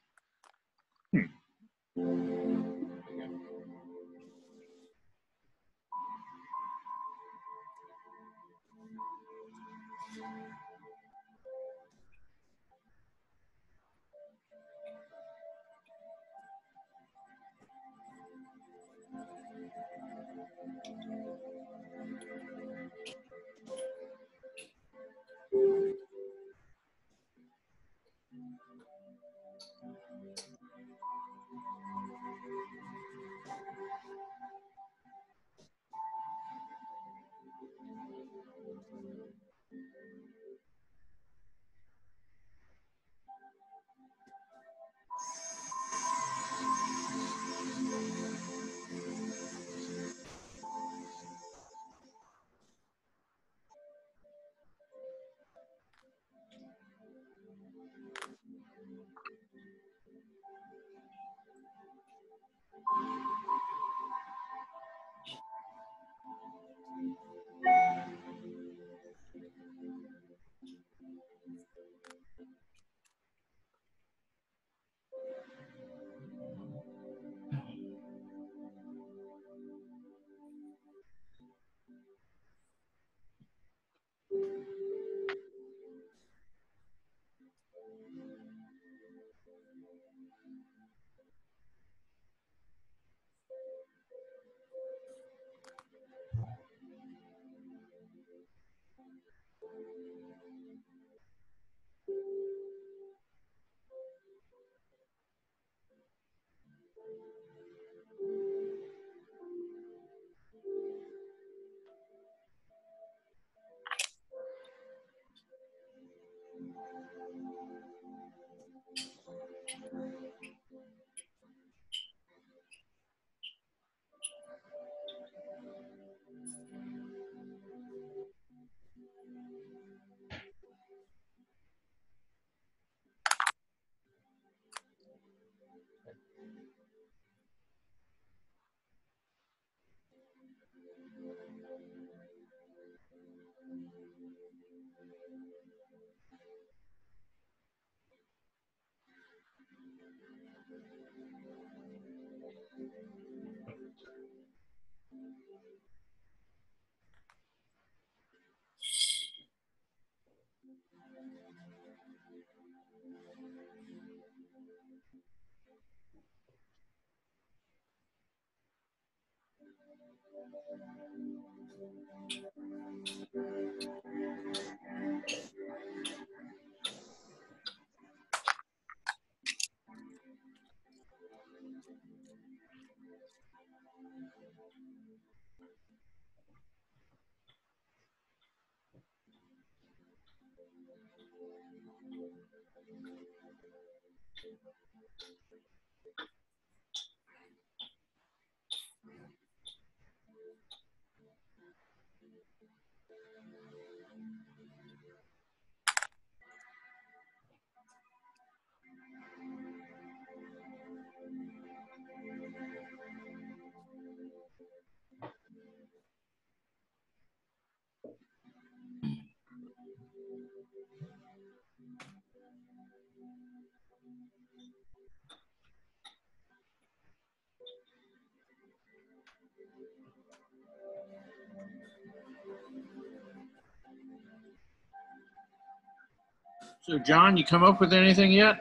So, John, you come up with anything yet?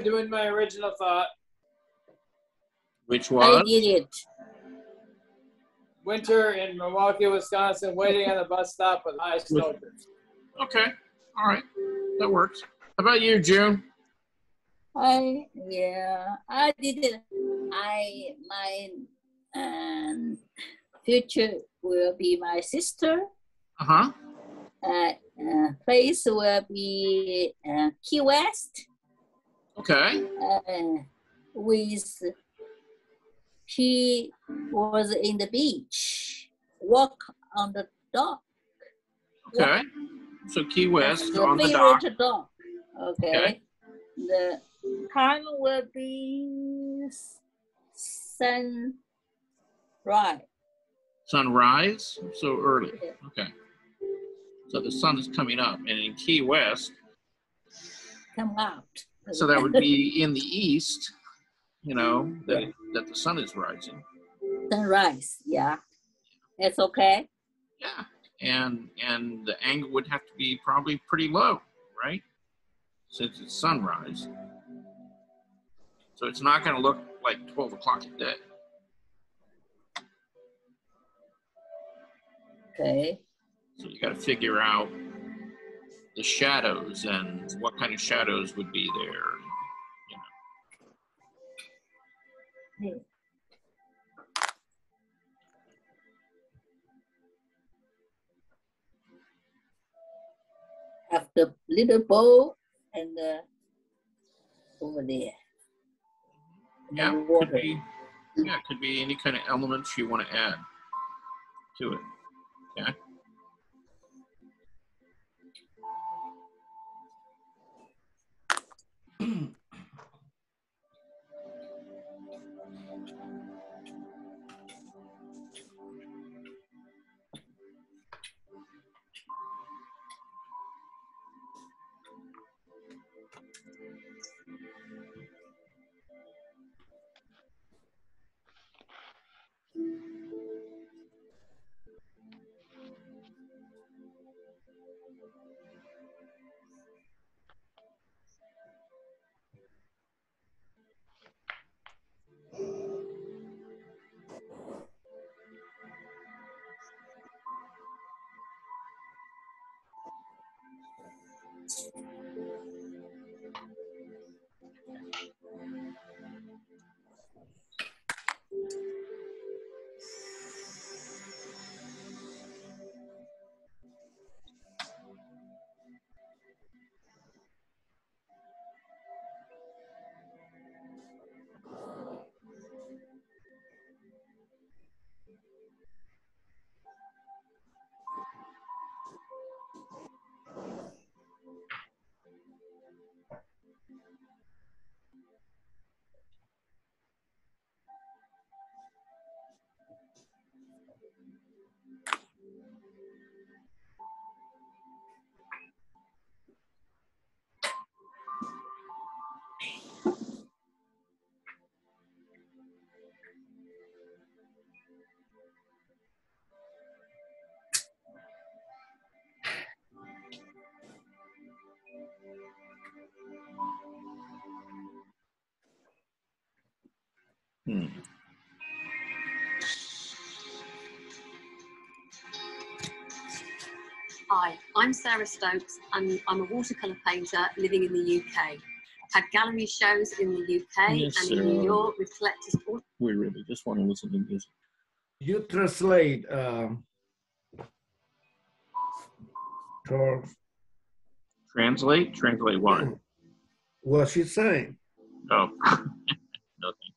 Doing my original thought. Which I was? did it. Winter in Milwaukee, Wisconsin, waiting on the bus stop with high snow drifts. Okay. All right. That works. How about you, June? I did it. My future will be my sister. Uh-huh. Place will be Key West. Okay. She was in the beach, walk on the dock. Okay. So Key West That's on the favorite dock. Okay. Okay. The time will be sunrise. Sunrise? So early. Okay. So the sun is coming up. And in Key West, Come out. so that would be in the east, you know, that the sun is rising. Sunrise, yeah. That's okay. Yeah. And the angle would have to be probably pretty low, right? Since it's sunrise. So it's not going to look like 12 o'clock at day. Okay. So you got to figure out the shadows and what kind of shadows would be there. You know. Have the little bowl and over there. Yeah, And could be. Yeah, it could be any kind of elements you want to add to it. Okay. Hmm. Hi, I'm Sarah Stokes and I'm a watercolour painter living in the UK. I've had gallery shows in the UK and in New York with collectors. We really just want to listen to music. You translate, Charles. Translate? Translate what? What she's saying. Oh, nothing.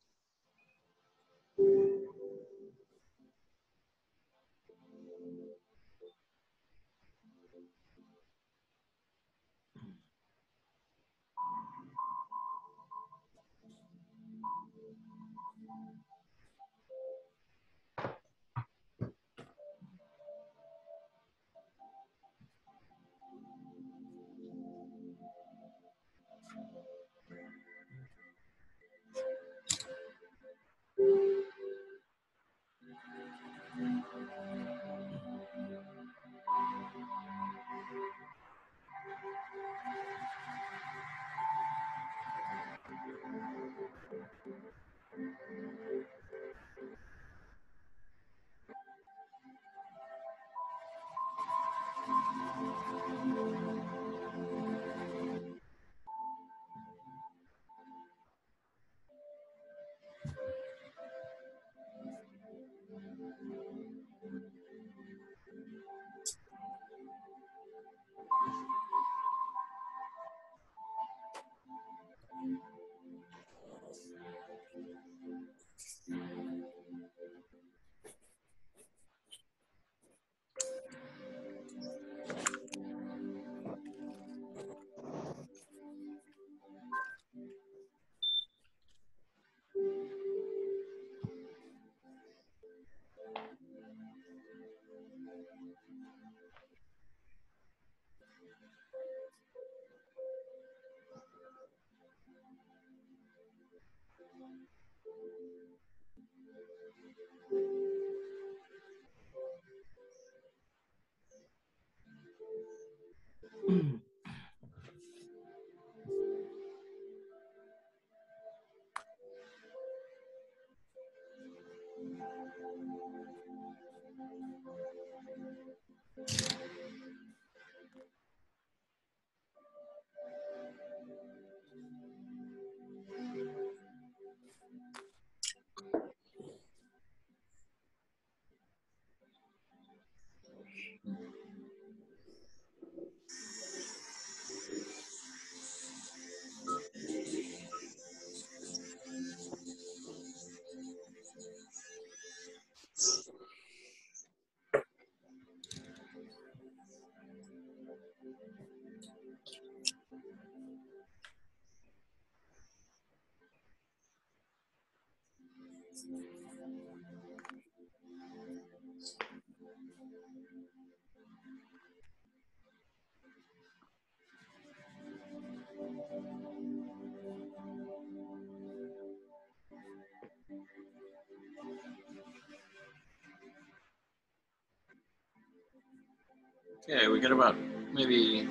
Okay, we got about maybe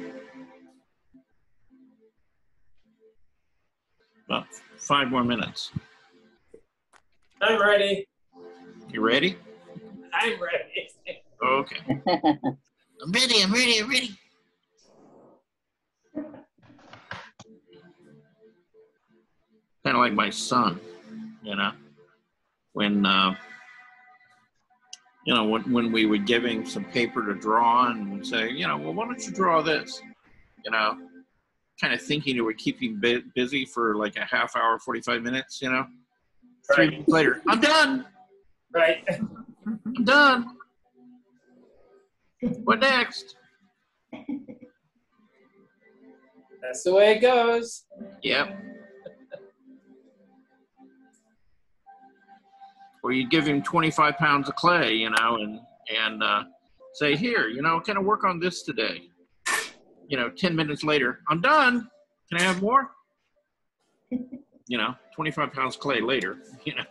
about 5 more minutes. I'm ready. You ready? I'm ready. Okay. I'm ready, I'm ready, I'm ready. Kind of like my son, you know, when you know, when we would give him some paper to draw and would say, you know, well, why don't you draw this? You know, kind of thinking it would keep him busy for like a half hour, 45 minutes, you know. Right. 3 minutes later, I'm done. Right. I'm done. What next? That's the way it goes. Yep. Or you give him 25 pounds of clay, you know, and say, here, you know, can I work on this today? You know, 10 minutes later, I'm done. Can I have more? You know, 25 pounds of clay later, you know.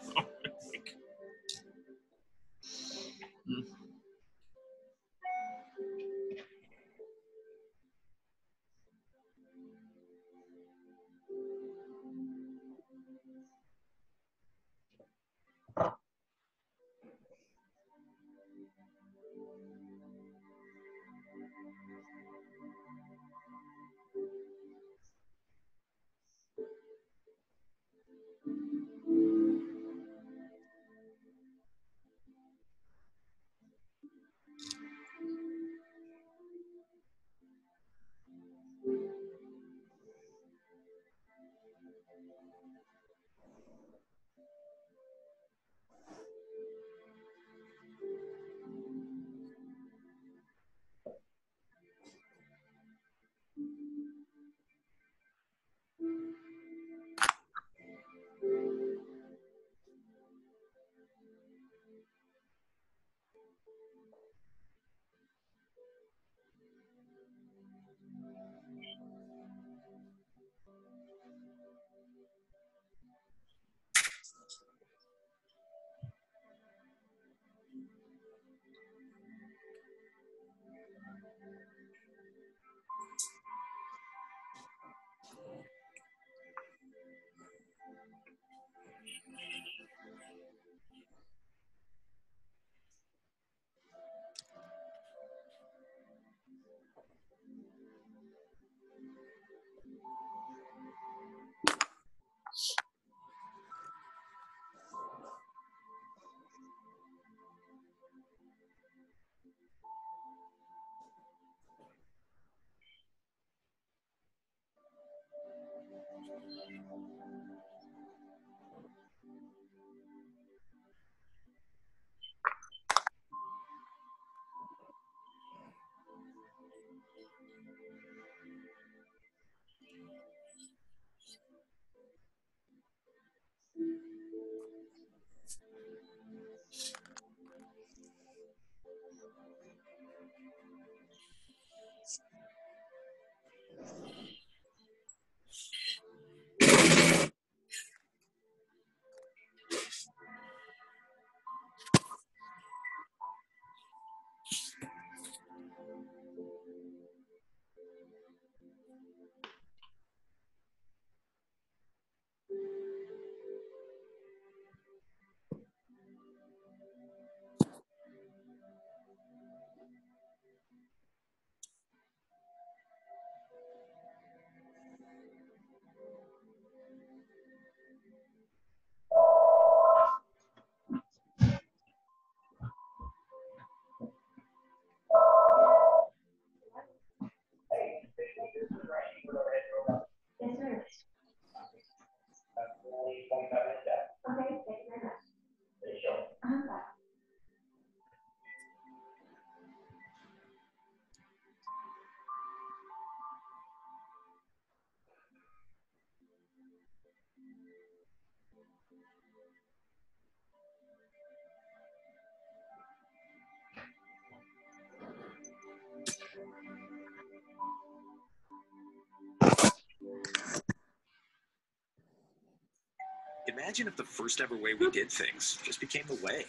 Imagine if the first ever way we did things just became the way.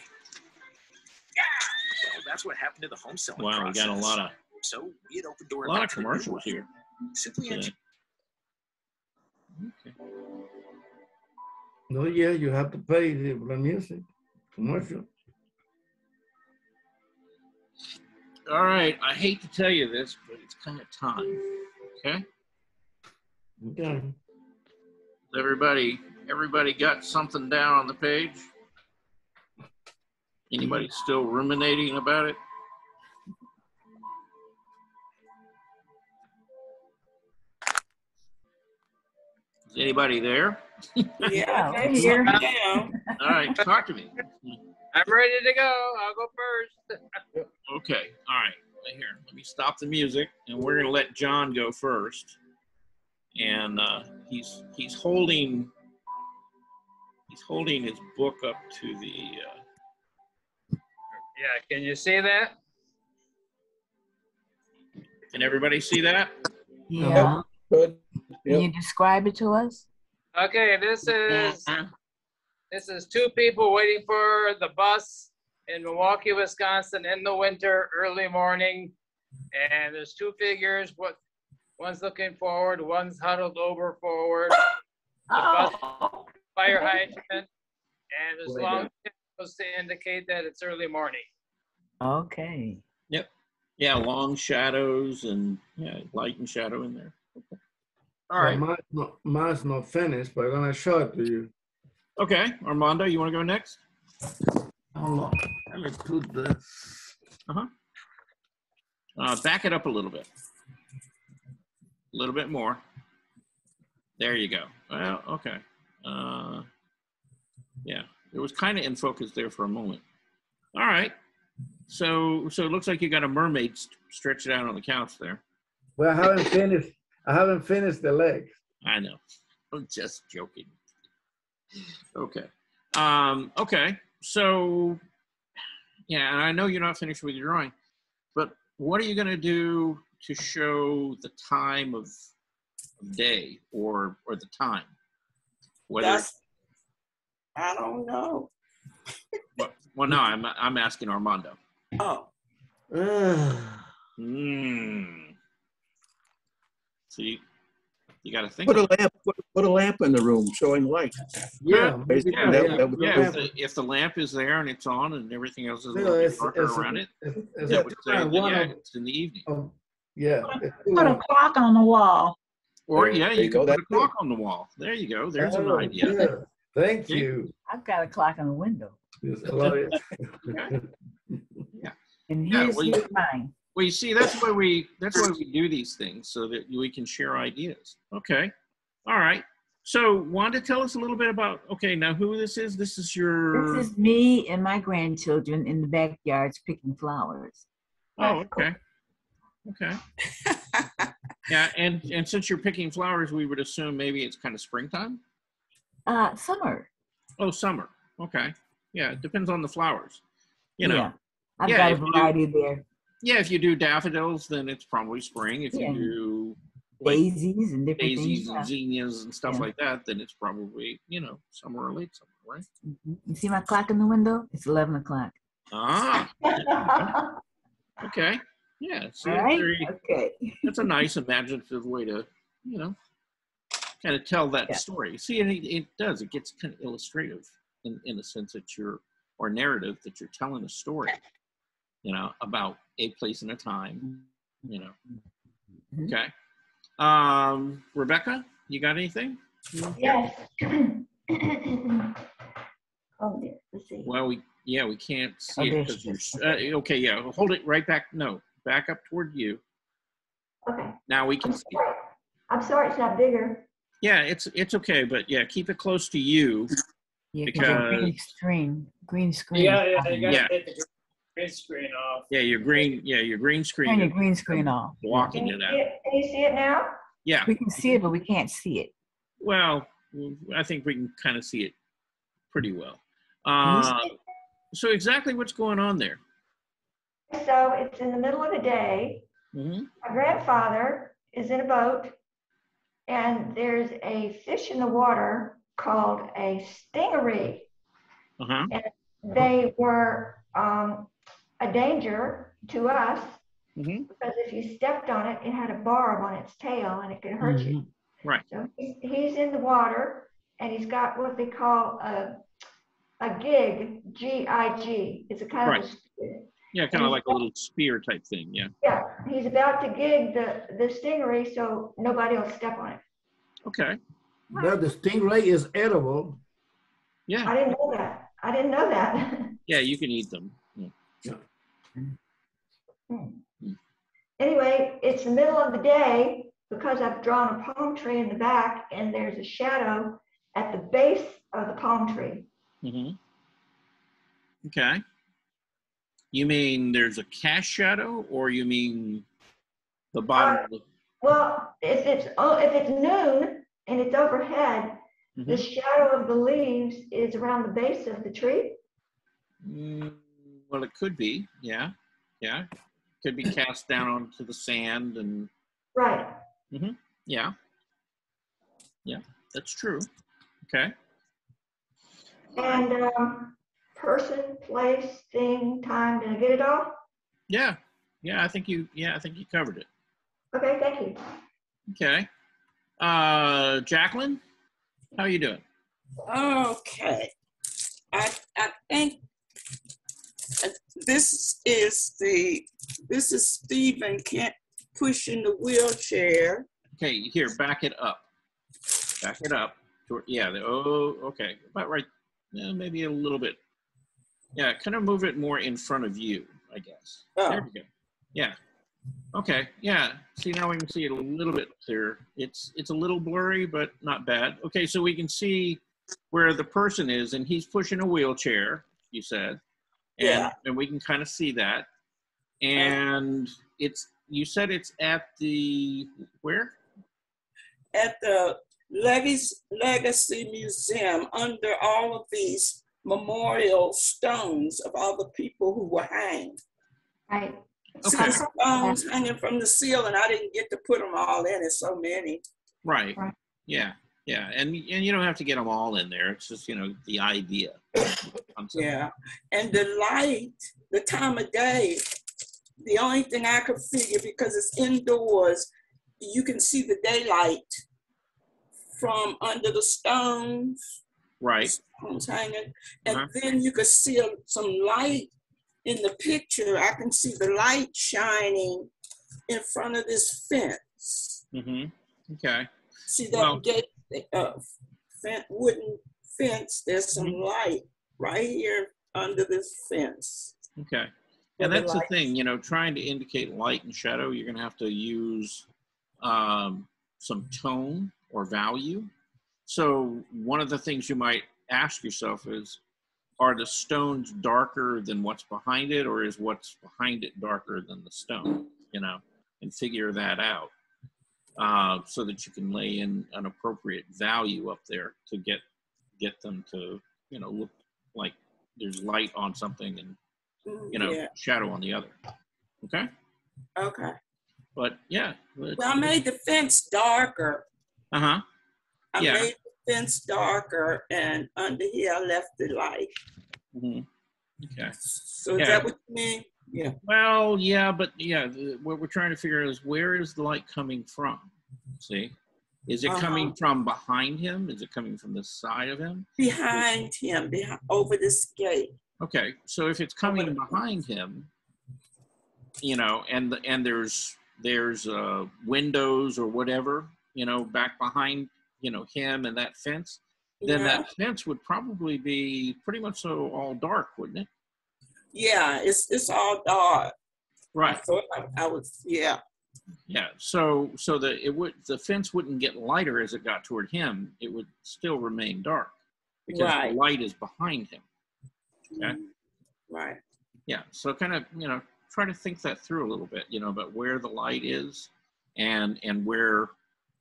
Well, that's what happened to the home selling process. Wow, we got a lot of a lot of commercials here. Simply No, yeah, you have to pay the music commercial. All right, I hate to tell you this, but it's kind of time. Okay. Okay. Everybody got something down on the page? Anybody still ruminating about it? Is anybody there? Yeah, I'm here. All right, talk to me. I'm ready to go. I'll go first. Okay, all right. Here, let me stop the music, and we're gonna let John go first. And he's holding his book up to the. Yeah, can you see that? Can everybody see that? Yeah. Good. Can you describe it to us? Okay, this is two people waiting for the bus in Milwaukee, Wisconsin in the winter, early morning. And there's two figures. One's looking forward, one's huddled over forward. The bus fire hydrant, and there's long signals to indicate that it's early morning. Okay. Yep. Yeah, long shadows and light and shadow in there. Okay. All right. Mine's not finished, but I'm gonna show it to you. Okay, Armando, you want to go next? Hold on. Let me put this. Back it up a little bit. A little bit more. There you go. Well, okay. Yeah, it was kind of in focus there for a moment. All right. So it looks like you got a mermaid stretched out on the couch there. Well, I haven't finished the legs. I know. I'm just joking. Okay. Okay. So, yeah, and I know you're not finished with your drawing, but what are you going to do to show the time of day or the time? I don't know. Well, no, I'm asking Armando. Oh. So you got to think. Put a lamp in the room showing light. Yeah. If the lamp is there and it's on and everything else is a little bit darker around it, that would say, it's in the evening. Yeah. Put a clock on the wall. Or There yeah, you you go. can put a That's clock on the wall. There you go. There's an Oh, idea. good. Thank See? you. I've got a clock on the window. Yes, Gloria. Yeah. And Yeah, here's, well, here's mine. Well, you see, that's why we do these things, so that we can share ideas. Okay. All right. So Wanda, tell us a little bit about, okay, now who this is. This is your... This is me and my grandchildren in the backyards picking flowers. Oh, okay. Okay. Yeah, and since you're picking flowers, we would assume maybe it's kind of springtime? Summer. Oh, summer. Okay. Yeah, it depends on the flowers. You know. Yeah. I've got a variety there. Yeah, if you do daffodils, then it's probably spring. If Yeah. you do Daisies and different daisies things. and zinnias and stuff Yeah. like that, then it's probably, you know, summer or late summer, right? You see my clock in the window? It's 11 o'clock. Ah. Okay. Yeah. See, All right? okay. That's a nice imaginative way to, you know, kind of tell that story. See, and it does. It gets kind of illustrative in the sense that or narrative that you're telling a story, you know, about a place and a time, you know. Okay. Rebecca, you got anything? Yes. Oh, dear. Let's see. Well, we can't see Oh, it there because she is. you're, okay, yeah, hold it right back. No, back up toward you. Okay. Now we can see it. I'm sorry it's not bigger. Yeah, it's okay, but yeah, keep it close to you Yeah, because green screen. Yeah, you gotta Yeah. get the green screen off. your green screen. Turn your is green screen off. blocking Can it you out. see it? Can you see it now? Yeah. We can see it, but we can't see it. Well, I think we can kind of see it pretty well. Can you see it? So exactly what's going on there? So it's in the middle of the day. Mm-hmm. My grandfather is in a boat, and there's a fish in the water called a stingery. Uh-huh. And they were a danger to us Mm-hmm. because if you stepped on it, it had a barb on its tail and it could hurt you. Right. So he's in the water, and he's got what they call a gig, G-I-G. It's a kind Right. of a spear. Yeah, kind of like a little spear type thing. Yeah. Yeah, he's about to gig the stingery so nobody will step on it. Okay. But the stingray is edible. Yeah. I didn't know that. I didn't know that. Yeah, you can eat them. Yeah. Anyway, it's the middle of the day because I've drawn a palm tree in the back, and there's a shadow at the base of the palm tree. Mm-hmm. Okay. You mean there's a cast shadow, or you mean the bottom of the... Well, if it's noon and it's overhead, the shadow of the leaves is around the base of the tree. Well, it could be. Yeah. Yeah. Could be cast down onto the sand and... Right. Mm-hmm. Yeah. Yeah, that's true. Okay. And person, place, thing, time. Did I get it all? Yeah. Yeah, I think you covered it. Okay, thank you. Okay. Jacqueline, how are you doing? Okay. I think this is Stephen Kent pushing the wheelchair. Okay, here, back it up. Back it up. Yeah, okay. About right, maybe a little bit. Yeah, kind of move it more in front of you, I guess. Oh. There we go. Yeah. Okay, yeah. See, now we can see it a little bit clearer. It's a little blurry, but not bad. Okay, so we can see where the person is, and he's pushing a wheelchair, you said. And we can kind of see that. And you said it's at the, where? At the Legacy Museum, under all of these memorial stones of all the people who were hanged. Right. See the stones hanging from the ceiling. I didn't get to put them all in. It's so many. Right. Yeah. Yeah. And you don't have to get them all in there. It's just, the idea. Yeah. And the light, the time of day, the only thing I could figure, because it's indoors, you can see the daylight from under the stones. Right. Stones hanging. And then you could see some light in the picture. I can see the light shining in front of this fence. Mm-hmm. Okay. See that gate, wooden fence, there's some light right here under this fence. Okay. And that's the thing, you know, trying to indicate light and shadow, you're going to have to use some tone or value. So one of the things you might ask yourself is, are the stones darker than what's behind it, or is what's behind it darker than the stone, you know, and figure that out so that you can lay in an appropriate value up there to get them to, you know, look like there's light on something and, you know, shadow on the other. Okay? Okay. But yeah. Well, I made the fence darker. Uh-huh. I made the fence darker, and under here I left the light. Mm-hmm. Okay. So is that what you mean? Yeah. Well, yeah, but yeah, what we're trying to figure out is, where is the light coming from? See? Is it coming from behind him? Is it coming from the side of him? Behind him, over this gate. Okay, so if it's coming behind him, you know, and there's windows or whatever, you know, back behind, you know, him and that fence, then that fence would probably be pretty much all dark, wouldn't it? Yeah, it's all dark. Right. So I was, yeah. Yeah, so the fence wouldn't get lighter as it got toward him. It would still remain dark because the light is behind him. Okay. Right. Yeah. So kind of, you know, try to think that through a little bit, you know, about where the light is and where,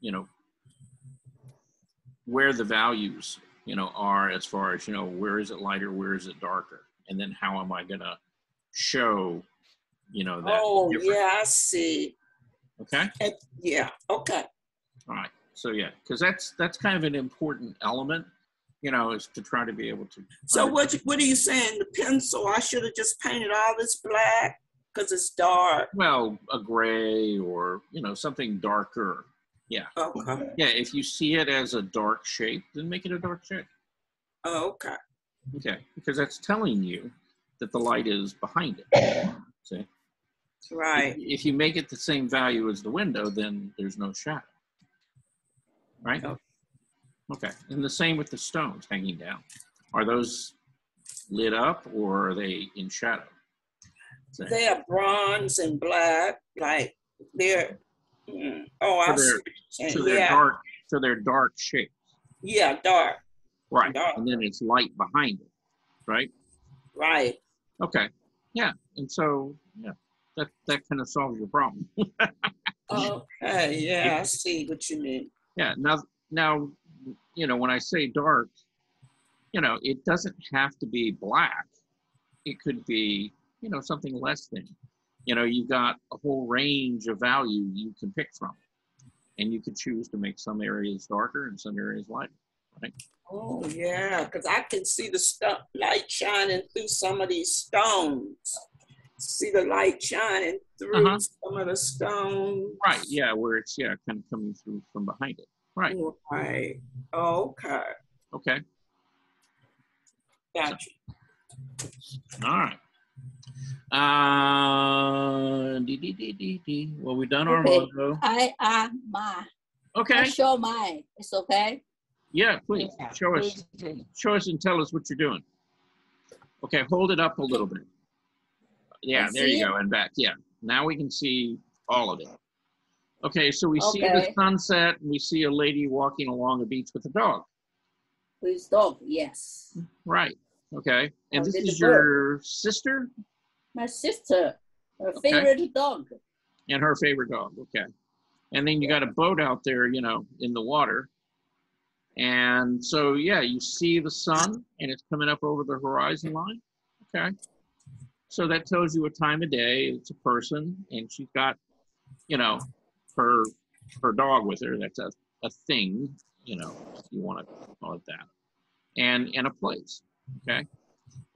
you know, where the values, you know, are as far as, you know, where is it lighter, where is it darker, and then how am I gonna show, you know, that. Oh, yeah, I see. Okay. Yeah. Okay. All right. So yeah, because that's kind of an important element, you know, is to try to be able to. So what are you saying? The pencil, I should have just painted all this black because it's dark. Well, a gray or, you know, something darker. Yeah. Okay. Yeah. If you see it as a dark shape, then make it a dark shape. Oh, okay. Okay. Because that's telling you that the light is behind it. See? Right. If you make it the same value as the window, then there's no shadow. Right? Okay. And the same with the stones hanging down. Are those lit up or are they in shadow? They are bronze and black, like they're. So they're dark. So they're dark shapes. Yeah, dark. Right. Dark. And then it's light behind it. Right. Right. Okay. Yeah. And so yeah, that kind of solves your problem. Okay. Yeah, I see what you mean. Yeah. Now, you know, when I say dark, you know, it doesn't have to be black. It could be, you know, something less than. You know, you've got a whole range of value you can pick from. And you could choose to make some areas darker and some areas lighter, right? Oh, yeah, because I can see the light shining through some of these stones. See the light shining through some of the stones. Right, yeah, where it's, kind of coming through from behind it. Right. Right. Okay. Okay. Gotcha. All right. Well, we've done Armando. Okay. Show mine. It's okay. Yeah, please show us. Show us and tell us what you're doing. Okay, hold it up a little bit. Yeah, there you go, and back. Yeah, now we can see all of it. Okay, so we see the sunset, and we see a lady walking along the beach with a dog. With dog, yes. Right. Okay, and this is your sister? My sister, her favorite dog. And her favorite dog, okay. And then you got a boat out there, you know, in the water. And so, yeah, you see the sun and it's coming up over the horizon line. Okay. So that tells you what time of day. It's a person and she's got, you know, her dog with her. That's a thing, you know, if you want to call it that. And a place. Okay.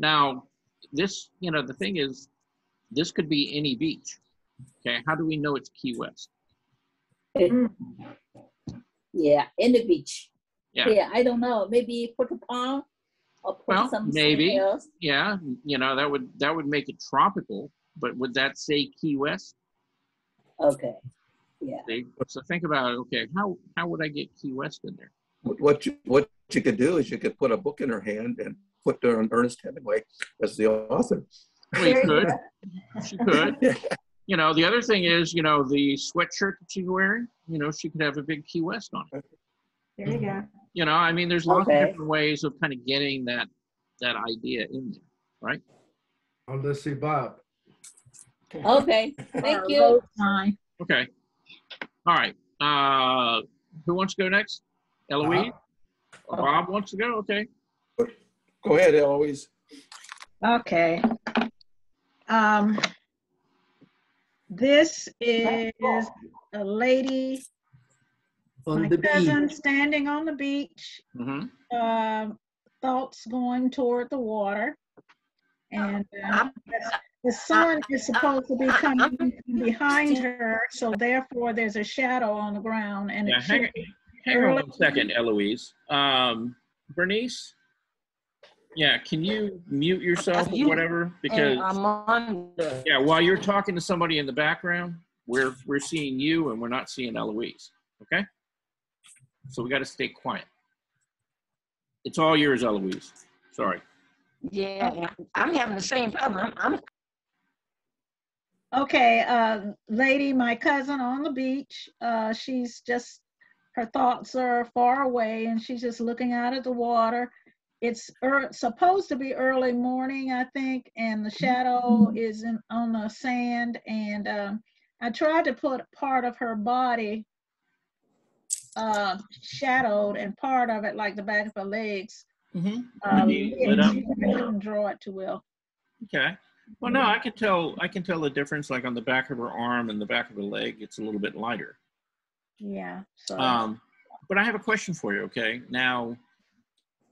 Now, this, you know, the thing is, this could be any beach. Okay. How do we know it's Key West? Yeah, any beach. Yeah. Yeah, I don't know. Maybe Puerto Palm or something maybe else. Yeah, you know, that would make it tropical, but would that say Key West? Okay. Yeah. See? So think about, okay, how would I get Key West in there? What you could do is you could put a book in her hand and put Ernest Hemingway as the author. Well, you could. She could. You know, the other thing is, you know, the sweatshirt that she's wearing, you know, she could have a big Key West on it. There you go. You know, I mean, there's lots of Okay. different ways of kind of getting that idea in there, right? Oh, let's see, Bob. Okay, thank you. Fine. Okay. All right. Who wants to go next? Eloise? Or Bob wants to go? Okay. Go ahead, Eloise. Okay. This is a lady, On my the beach. cousin, standing on the beach, Mm-hmm. thoughts going toward the water. And the sun is supposed to be coming behind her, so therefore there's a shadow on the ground. And Yeah, it hang on early- 1 second, Eloise. Bernice? Yeah, can you mute yourself or whatever? Because I'm on yeah, while you're talking to somebody in the background, we're seeing you and we're not seeing Eloise. Okay? So we got to stay quiet. It's all yours, Eloise. Sorry. Yeah, I'm having the same problem. Okay, lady, my cousin on the beach, she's just, her thoughts are far away and she's just looking out at the water. It's supposed to be early morning, I think, and the shadow is on the sand. And I tried to put part of her body shadowed and part of it, like the back of her legs, lit lit. up. I couldn't draw it too well. Okay. Well, no, I can tell the difference, like on the back of her arm and the back of her leg, it's a little bit lighter. Yeah. So. But I have a question for you. Okay. Now,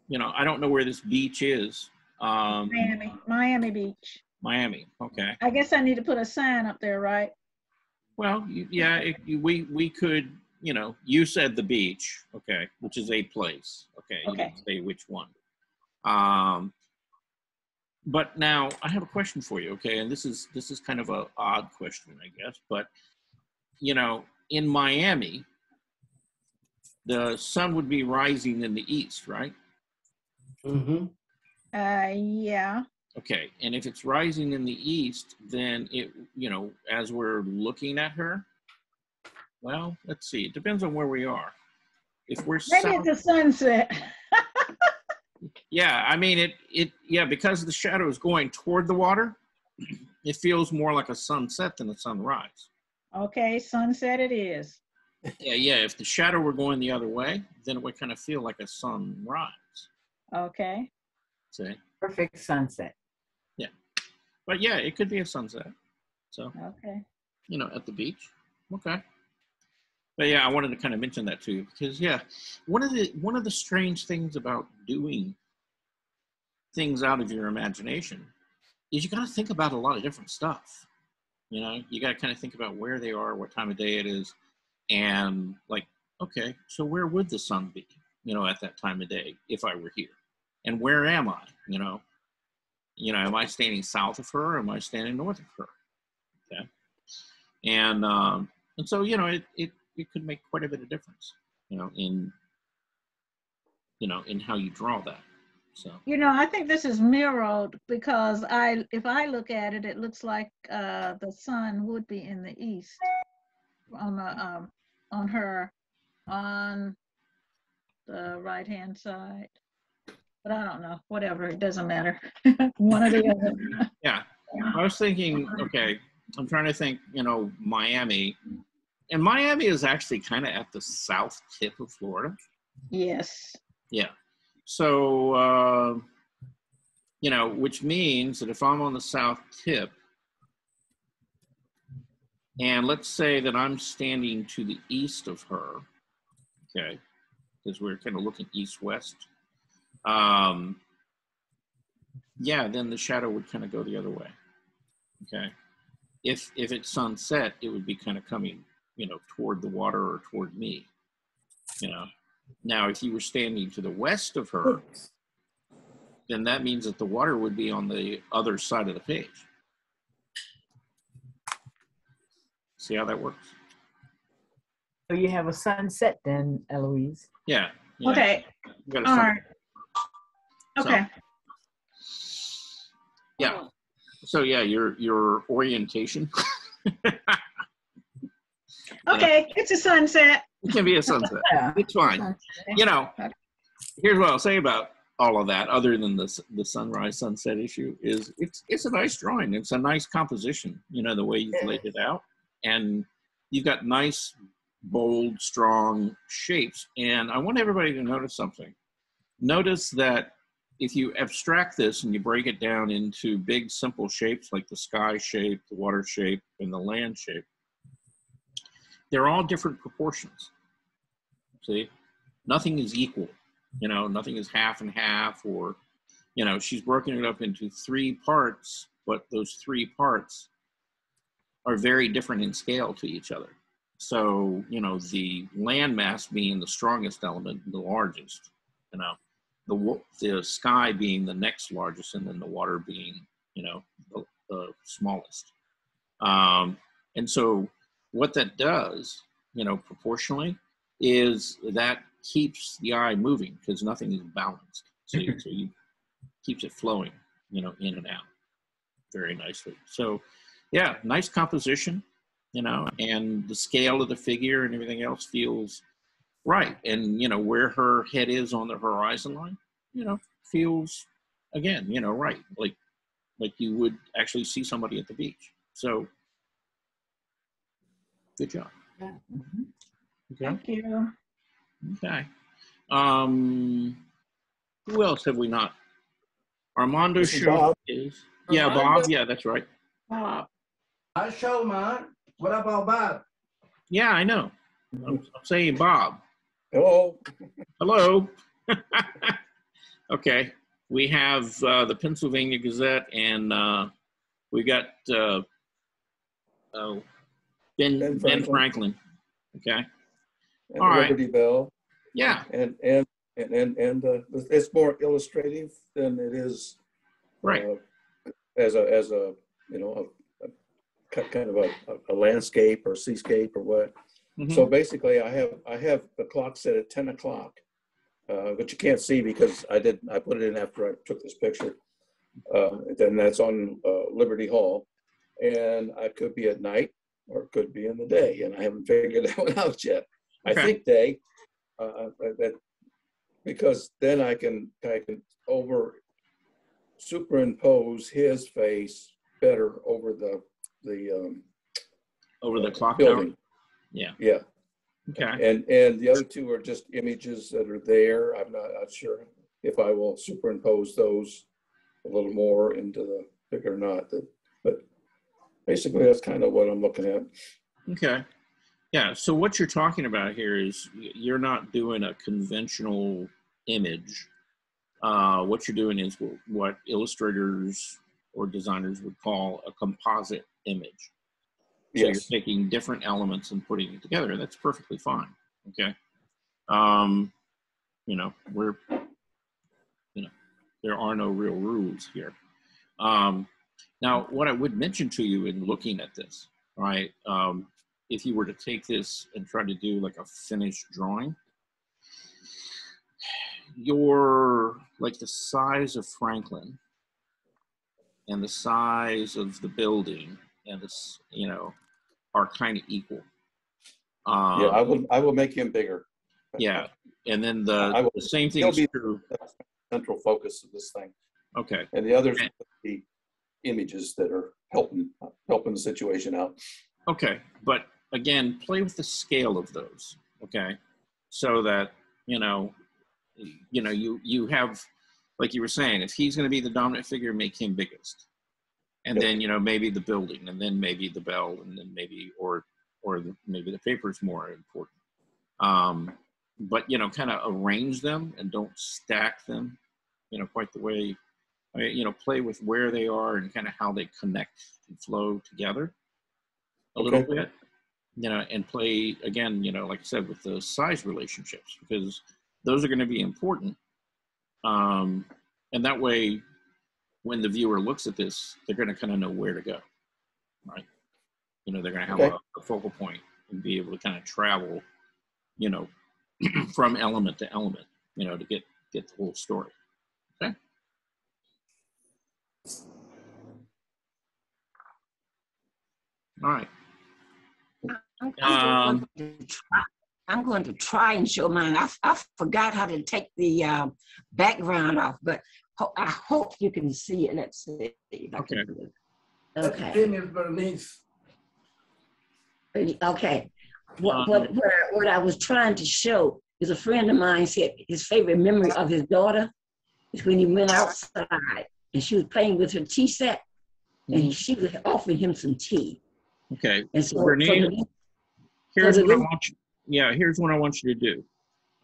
you know, I don't know where this beach is. Miami Beach. Miami. Okay. I guess I need to put a sign up there, right? Well, yeah, we could, you know, you said the beach, okay, which is a place. Okay. You didn't say which one. But now I have a question for you. Okay. And this is kind of an odd question, I guess, but you know, in Miami, the sun would be rising in the east, right? Mm-hmm. Yeah. Okay, and if it's rising in the east, then it, you know, as we're looking at her, well, let's see, it depends on where we are. If we're maybe south, it's a sunset. yeah, I mean yeah, because the shadow is going toward the water, it feels more like a sunset than a sunrise. Okay, sunset it is. Yeah, if the shadow were going the other way, then it would kind of feel like a sunrise. Okay. See? Perfect sunset. Yeah. But yeah, it could be a sunset. So, okay. You know, at the beach. Okay. But yeah, I wanted to kind of mention that to you because yeah, one of the strange things about doing things out of your imagination is you got to think about a lot of different stuff. You know, you got to kind of think about where they are, what time of day it is, and like, okay, so where would the sun be, you know, at that time of day if I were here? And where am I, you know? You know, am I standing south of her or am I standing north of her? Okay. And so, you know, it could make quite a bit of difference, you know, in how you draw that. So, you know, I think this is mirrored because if I look at it, it looks like the sun would be in the east on the right-hand side. But I don't know, whatever, it doesn't matter. One or the other. Yeah, I was thinking, okay, I'm trying to think, you know, Miami. And Miami is actually kind of at the south tip of Florida. Yes. Yeah. So, you know, which means that if I'm on the south tip, and let's say that I'm standing to the east of her, okay, because we're kind of looking east-west, yeah, then the shadow would kind of go the other way, okay? If it's sunset, it would be kind of coming, you know, toward the water or toward me, you know? Now, if you were standing to the west of her, then that means that the water would be on the other side of the page. See how that works? So you have a sunset then, Eloise. Yeah. Yeah. Okay. You got a All sun- right. Okay. Yeah. So yeah, your orientation. Okay, it's a sunset. It can be a sunset. It's fine. You know, here's what I'll say about all of that, other than the sunrise sunset issue, is it's a nice drawing. It's a nice composition. You know, the way you've laid it out, and you've got nice, bold, strong shapes. And I want everybody to notice something. Notice that if you abstract this and you break it down into big, simple shapes like the sky shape, the water shape, and the land shape, they're all different proportions. See, nothing is equal. You know, nothing is half and half, or, you know, she's broken it up into 3 parts, but those 3 parts are very different in scale to each other. So, you know, the land mass being the strongest element, the largest, you know, the sky being the next largest, and then the water being, you know, the smallest. And so what that does, you know, proportionally, is that keeps the eye moving, because nothing is balanced. So you keeps it flowing, you know, in and out very nicely. So yeah, nice composition, you know, and the scale of the figure and everything else feels right. And, you know, where her head is on the horizon line, you know, feels, again, you know, right. Like you would actually see somebody at the beach. So good job. Yeah. Okay. Thank you. Okay. Who else have we not? Armando This is show Bob. is, yeah, Armando. Bob. Yeah, that's right. I show, man. What about Bob? Yeah, I know. I'm saying Bob. Hello. Hello. Okay. We have the Pennsylvania Gazette, and we got Ben Franklin. Okay. And All right. Liberty Bell. Yeah. And it's more illustrative than it is right as a you know a kind of a landscape or seascape or what. Mm-hmm. So basically, I have the clock set at 10 o'clock, but you can't see because I put it in after I took this picture. Then that's on Liberty Hall, and I could be at night or it could be in the day, and I haven't figured that one out yet. Okay. I think day, that because then I can superimpose his face better over the clock building. tower. Yeah. Yeah. Okay. And the other 2 are just images that are there. I'm not sure if I will superimpose those a little more into the figure or not. But basically, that's kind of what I'm looking at. Okay. Yeah. So what you're talking about here is you're not doing a conventional image. What you're doing is what illustrators or designers would call a composite image. So Yes. you're taking different elements and putting it together. That's perfectly fine. Okay. You know, there are no real rules here. Now, what I would mention to you in looking at this, right? If you were to take this and try to do like a finished drawing, like the size of Franklin and the size of the building and this, you know, are kind of equal. Yeah, I will make him bigger. Yeah, and then the same thing He'll is be true. the central focus of this thing. Okay. And the others will be images that are helping the situation out. Okay, but again, play with the scale of those. Okay, so that you have, like you were saying, if he's going to be the dominant figure, make him biggest, and then maybe the building, and then maybe the bell, and then maybe maybe the paper is more important. But kind of arrange them and don't stack them, quite the way. Play with where they are and kind of how they connect and flow together a little bit, and play again, like I said, with the size relationships, because those are going to be important. And that way, when the viewer looks at this, they're going to kind of know where to go, right? They're going to have a focal point and be able to kind of travel you know, from element to element, you know, to get the whole story. Okay. All right. I'm going to try and show mine. I forgot how to take the background off, but I hope you can see it. Let's see. Okay. Okay. Okay. What I was trying to show is a friend of mine said his favorite memory of his daughter is when he went outside and she was playing with her tea set, and she was offering him some tea. Okay. And so, Bernice, here's what I want you. Yeah, here's what I want you to do.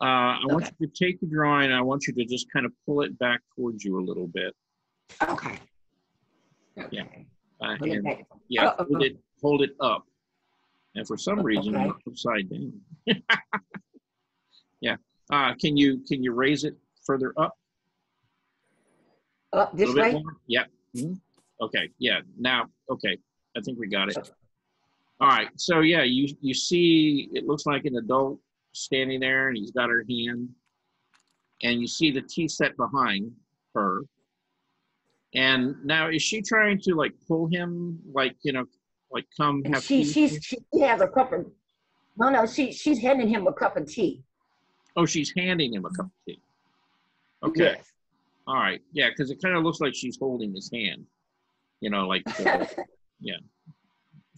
I want you to take the drawing. I want you to just kind of pull it back towards you a little bit. Okay. Yeah. And, yeah. Hold it up. And for some reason, it's upside down. Yeah. Can you raise it further up? Up this way? Yeah. Mm-hmm. Okay. Yeah. Now, okay. I think we got it. All right. So yeah, you see, it looks like an adult standing there, and he's got her hand, and you see the tea set behind her. And now, is she trying to like pull him, like, you know, like come have tea? She has a cup of. No, she's handing him a cup of tea. Oh, she's handing him a cup of tea. Okay. Yes. All right. Yeah, because it kind of looks like she's holding his hand. You know, like yeah.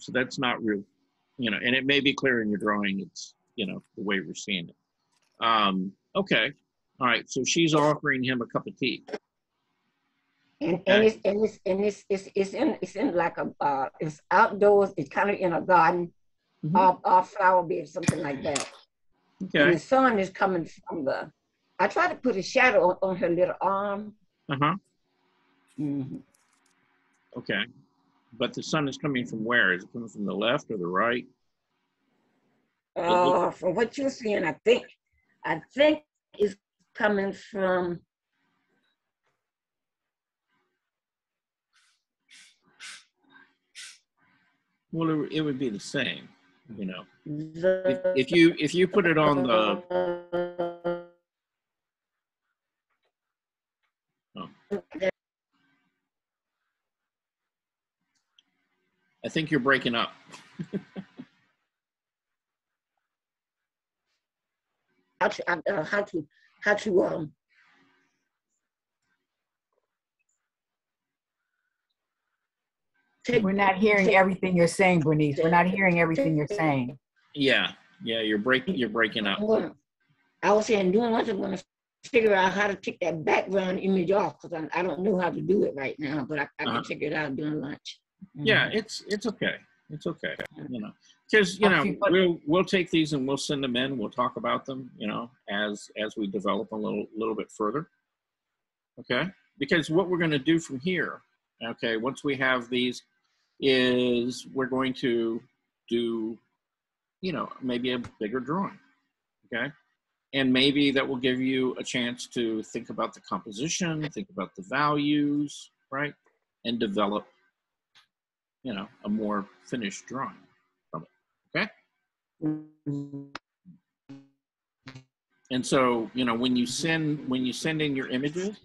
So that's not real, you know, and it may be clear in your drawing. It's, you know, the way we're seeing it. Okay. All right. So she's offering him a cup of tea. And it's in like a it's outdoors. It's kind of in a garden, off flower bed, something like that. Okay. And the sun is coming from the. I try to put a shadow on her little arm. Okay. But the sun is coming from where? Is it coming from the left or the right? From what you're seeing, I think it's coming from. Well, it would be the same, you know. If you put it on the. Oh. I think you're breaking up. How to We're not hearing everything you're saying, Bernice. We're not hearing everything you're saying. Yeah, you're breaking up. I was saying, doing what I'm going to figure out how to take that background image off, because I don't know how to do it right now, but I can figure it out during lunch. Yeah, it's okay. It's okay. You know, because you know we'll take these and we'll send them in. We'll talk about them. You know, as we develop a little bit further. Okay, because what we're going to do from here, okay, once we have these, is we're going to do, you know, maybe a bigger drawing. Okay, and maybe that will give you a chance to think about the composition, think about the values, right, and develop, you know, a more finished drawing from it, okay? And so, you know, when you send in your images,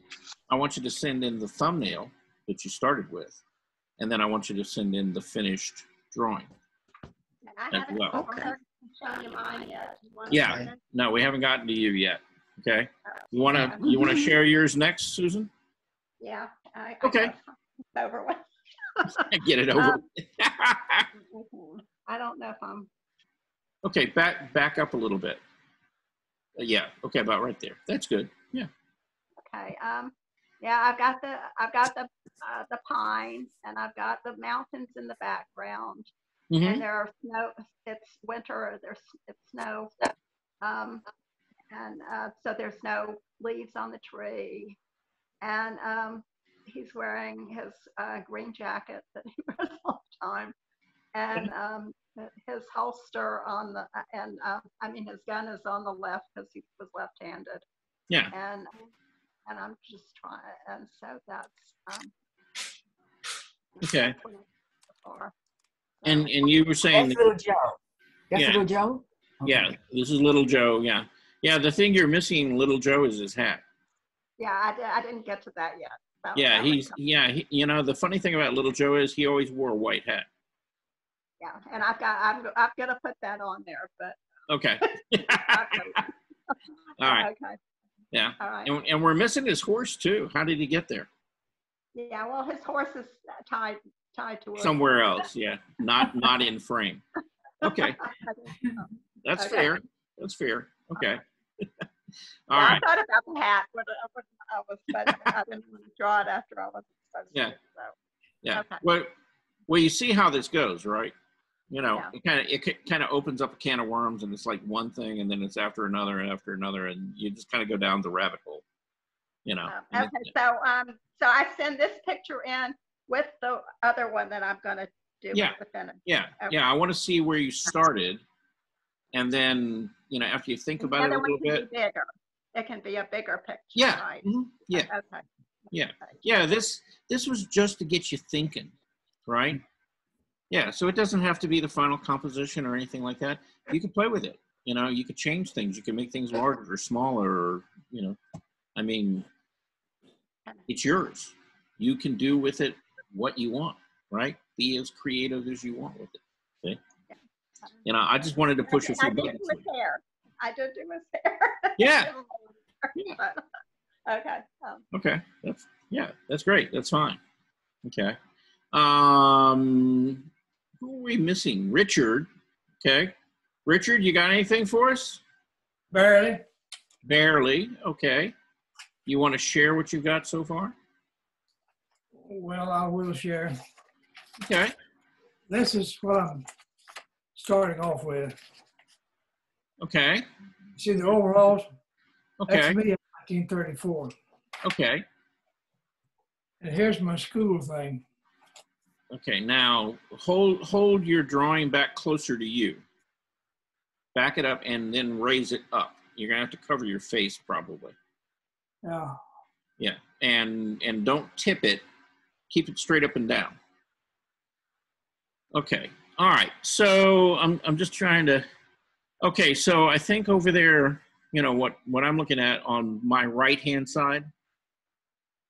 I want you to send in the thumbnail that you started with, and then I want you to send in the finished drawing as well. Show you mine yet. Yeah, no, we haven't gotten to you yet, okay? You wanna share yours next, Susan? Yeah. Okay. Over with. Get it over. I don't know if I'm. Okay, back up a little bit. Yeah. Okay, about right there. That's good. Yeah. Okay. Yeah, I've got the pine, and I've got the mountains in the background, and there are snow. It's winter. It's snow, and so there's no leaves on the tree, and he's wearing his green jacket that he wears all the time, and his holster on the, and I mean his gun is on the left because he was left-handed. Yeah. And I'm just trying, and so that's okay. And you were saying that's little Joe. That's little Joe. Yeah, this is Little Joe. Yeah. Yeah, the thing you're missing, Little Joe, is his hat. Yeah, I didn't get to that yet. Yeah, you know, the funny thing about Little Joe is he always wore a white hat. Yeah, and I'm gonna put that on there, but. Okay. All right. Okay. Yeah. All right. And we're missing his horse too. How did he get there? Yeah, well, his horse is tied to Somewhere else. Yeah, not in frame. Okay. That's Okay. fair. That's fair. Okay. All Yeah, right. I thought about the hat, but I didn't want to draw it after I wasn't supposed Yeah. to. So. Yeah. Okay. Well, you see how this goes, right? You know, Yeah. it kind of opens up a can of worms, and it's like one thing, and then it's after another, and you just kind of go down the rabbit hole. You know. Okay. So I send this picture in with the other one that I'm going to do Yeah. with the finish. Yeah. Okay. Yeah. I want to see where you started, and then after you think about it a little bit. Be bigger. It can be a bigger picture. Yeah. Right? Mhm. Yeah. Okay. Yeah. Yeah. This was just to get you thinking, right? Yeah. So it doesn't have to be the final composition or anything like that. You can play with it. You know, you could change things. You can make things larger or smaller, or, I mean, it's yours. You can do with it what you want, right? Be as creative as you want with it. Okay. I just wanted to push a few buttons. I did do his hair. I did do his hair. Yeah. But, okay. Okay. That's great. That's fine. Okay. Who are we missing? Richard. Okay. Richard, you got anything for us? Barely. Barely. Okay. You want to share what you've got so far? Well, I will share. Okay. This is what I'm starting off with. Okay. See the overalls? Okay. That's me in 1934. Okay. And here's my school thing. Okay. Now hold your drawing back closer to you. Back it up and then raise it up. You're gonna have to cover your face probably. Yeah. Yeah. And don't tip it. Keep it straight up and down. Okay. All right. So I'm just trying to. Okay. So I think over there, what I'm looking at on my right hand side.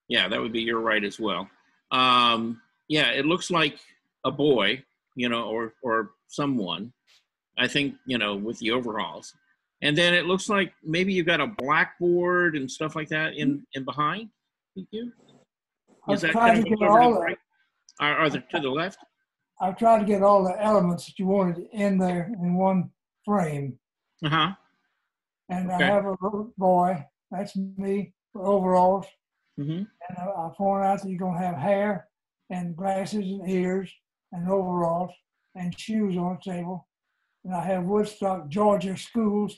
Yeah, that would be your right as well. Yeah, it looks like a boy, or someone. I think with the overalls, and then it looks like maybe you've got a blackboard and stuff like that in behind you. Is that kind of over to the right? Are they to the left? I've tried to get all the elements that you wanted in there in one frame. Uh-huh. And I have a little boy, that's me, for overalls. Mm-hmm. And I point out that you're going to have hair and glasses and ears and overalls and shoes on the table. And I have Woodstock, Georgia schools,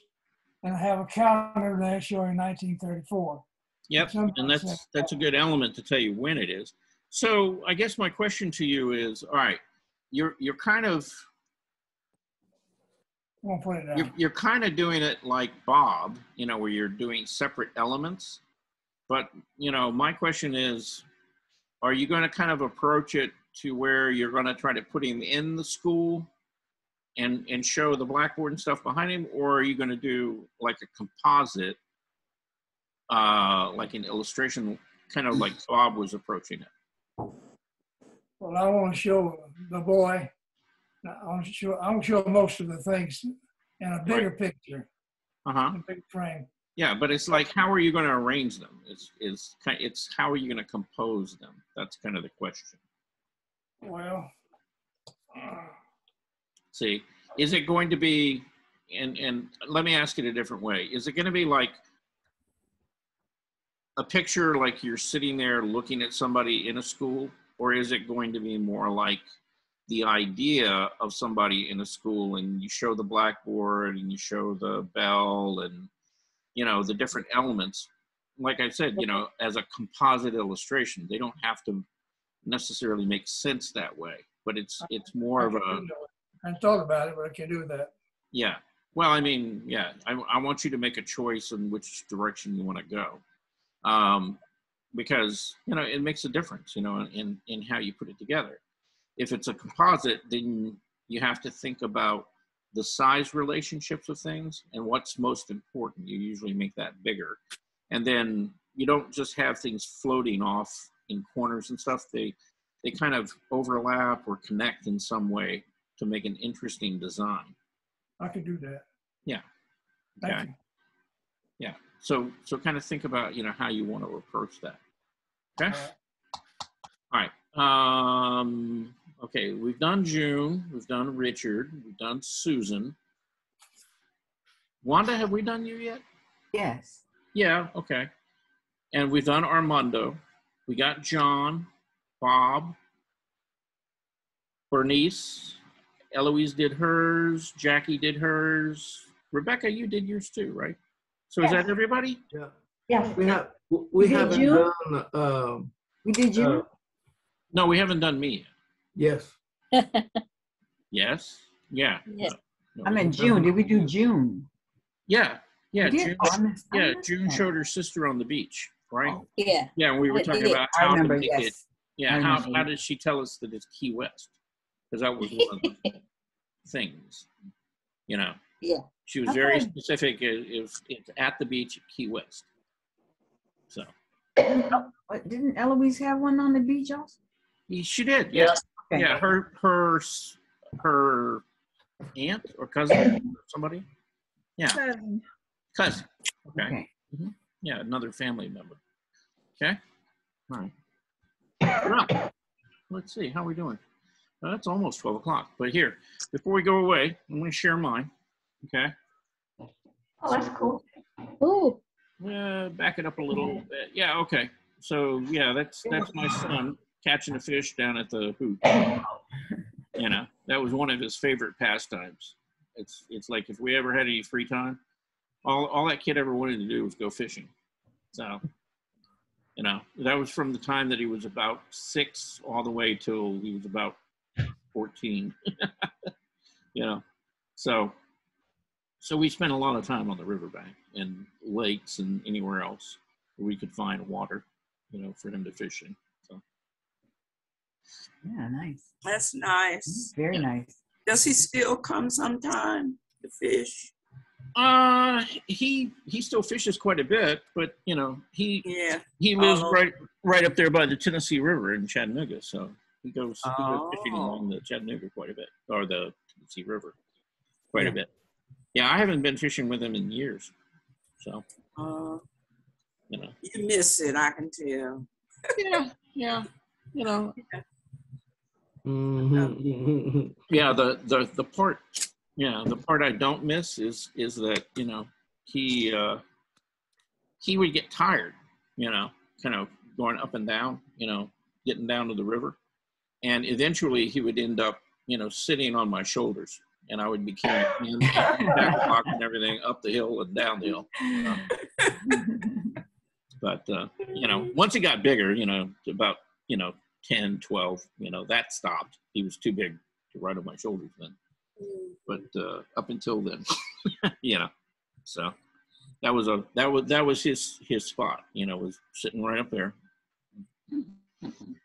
and I have a calendar there showing 1934. Yep, and that's a good element to tell you when it is. So I guess my question to you is, all right, you're kind of won't put it down. You're kind of doing it like Bob, where you're doing separate elements. But my question is, are you going to kind of approach it to where you're going to try to put him in the school and show the blackboard and stuff behind him, or are you going to do like a composite? Like an illustration, kind of like Bob was approaching it. Well, I want to show the boy. I want to show most of the things in a bigger picture. Uh-huh. A big frame. Yeah, but it's like, how are you going to arrange them? It's how are you going to compose them? That's kind of the question. Well, see, is it going to be? And let me ask it a different way. Is it going to be like a picture like you're sitting there looking at somebody in a school, or is it going to be more like the idea of somebody in a school and you show the blackboard and you show the bell and, the different elements? Like I said, as a composite illustration, they don't have to necessarily make sense that way, but it's more of a. I thought about it, but I can't do that. Yeah. Well, I mean, yeah, I want you to make a choice in which direction you want to go. Because, it makes a difference, in how you put it together. If it's a composite, then you have to think about the size relationships of things and what's most important. You usually make that bigger. And then you don't just have things floating off in corners and stuff. They kind of overlap or connect in some way to make an interesting design. I could do that. Yeah. Thank Okay. you. Yeah. So kind of think about, you know, how you want to approach that. Okay. All right. Okay. We've done June. We've done Richard. We've done Susan. Wanda, have we done you yet? Yes. Yeah. Okay. And we've done Armando. We got John, Bob, Bernice, Eloise did hers, Jackie did hers. Rebecca, you did yours too, right? So is that everybody? Yeah. Yes. We Did haven't you? done. We did you? No, we haven't done me Yes. yet. Yes. Yeah. Yeah. No, I meant June. Did we do June? Yeah. Yeah. We did? June, Oh, I missed June that. showed her sister on the beach, right? Oh, yeah. Yeah, and we were I talking did. about I how to remember, make yes. it. Yeah, I how remember. did she tell us that it's Key West? Because that was one of the things, you know. Yeah. She was very specific. If it's at the beach at Key West. So. What, didn't Eloise have one on the beach also? She did. Yeah. Okay. Yeah. Her aunt or cousin or somebody. Yeah. Cousin. Okay. Okay. Mhm. Yeah, another family member. Okay. All right. Well, let's see. How are we doing? It's almost 12 o'clock. But here, before we go away, I'm going to share mine. Okay. Oh, that's cool. Ooh. Back it up a little bit. Yeah. Okay. So yeah, that's my son catching a fish down at the hoot. You know, that was one of his favorite pastimes. It's like if we ever had any free time, all that kid ever wanted to do was go fishing. So, you know, that was from the time that he was about 6 all the way till he was about 14. You know, so we spent a lot of time on the riverbank and lakes and anywhere else where we could find water, you know, for him to fish in. So. Yeah, nice. That's nice. Very nice. Does he still come sometime to fish? He still fishes quite a bit, but you know, he lives Oh. right up there by the Tennessee River in Chattanooga, so he goes fishing along the Chattanooga quite a bit, or the Tennessee River quite a bit. Yeah, I haven't been fishing with him in years, so you know. You miss it, I can tell. Yeah, you know. Mm-hmm. Yeah, the part, the part I don't miss is that, you know, he would get tired, you know, kind of going up and down, you know, getting down to the river, and eventually he would end up, you know, sitting on my shoulders, and I would be carrying him and everything up the hill and down the hill. But you know, once he got bigger, you know, about, you know, 10, 12, you know, that stopped. He was too big to ride on my shoulders then. But up until then, you know, so that was his spot, you know, was sitting right up there.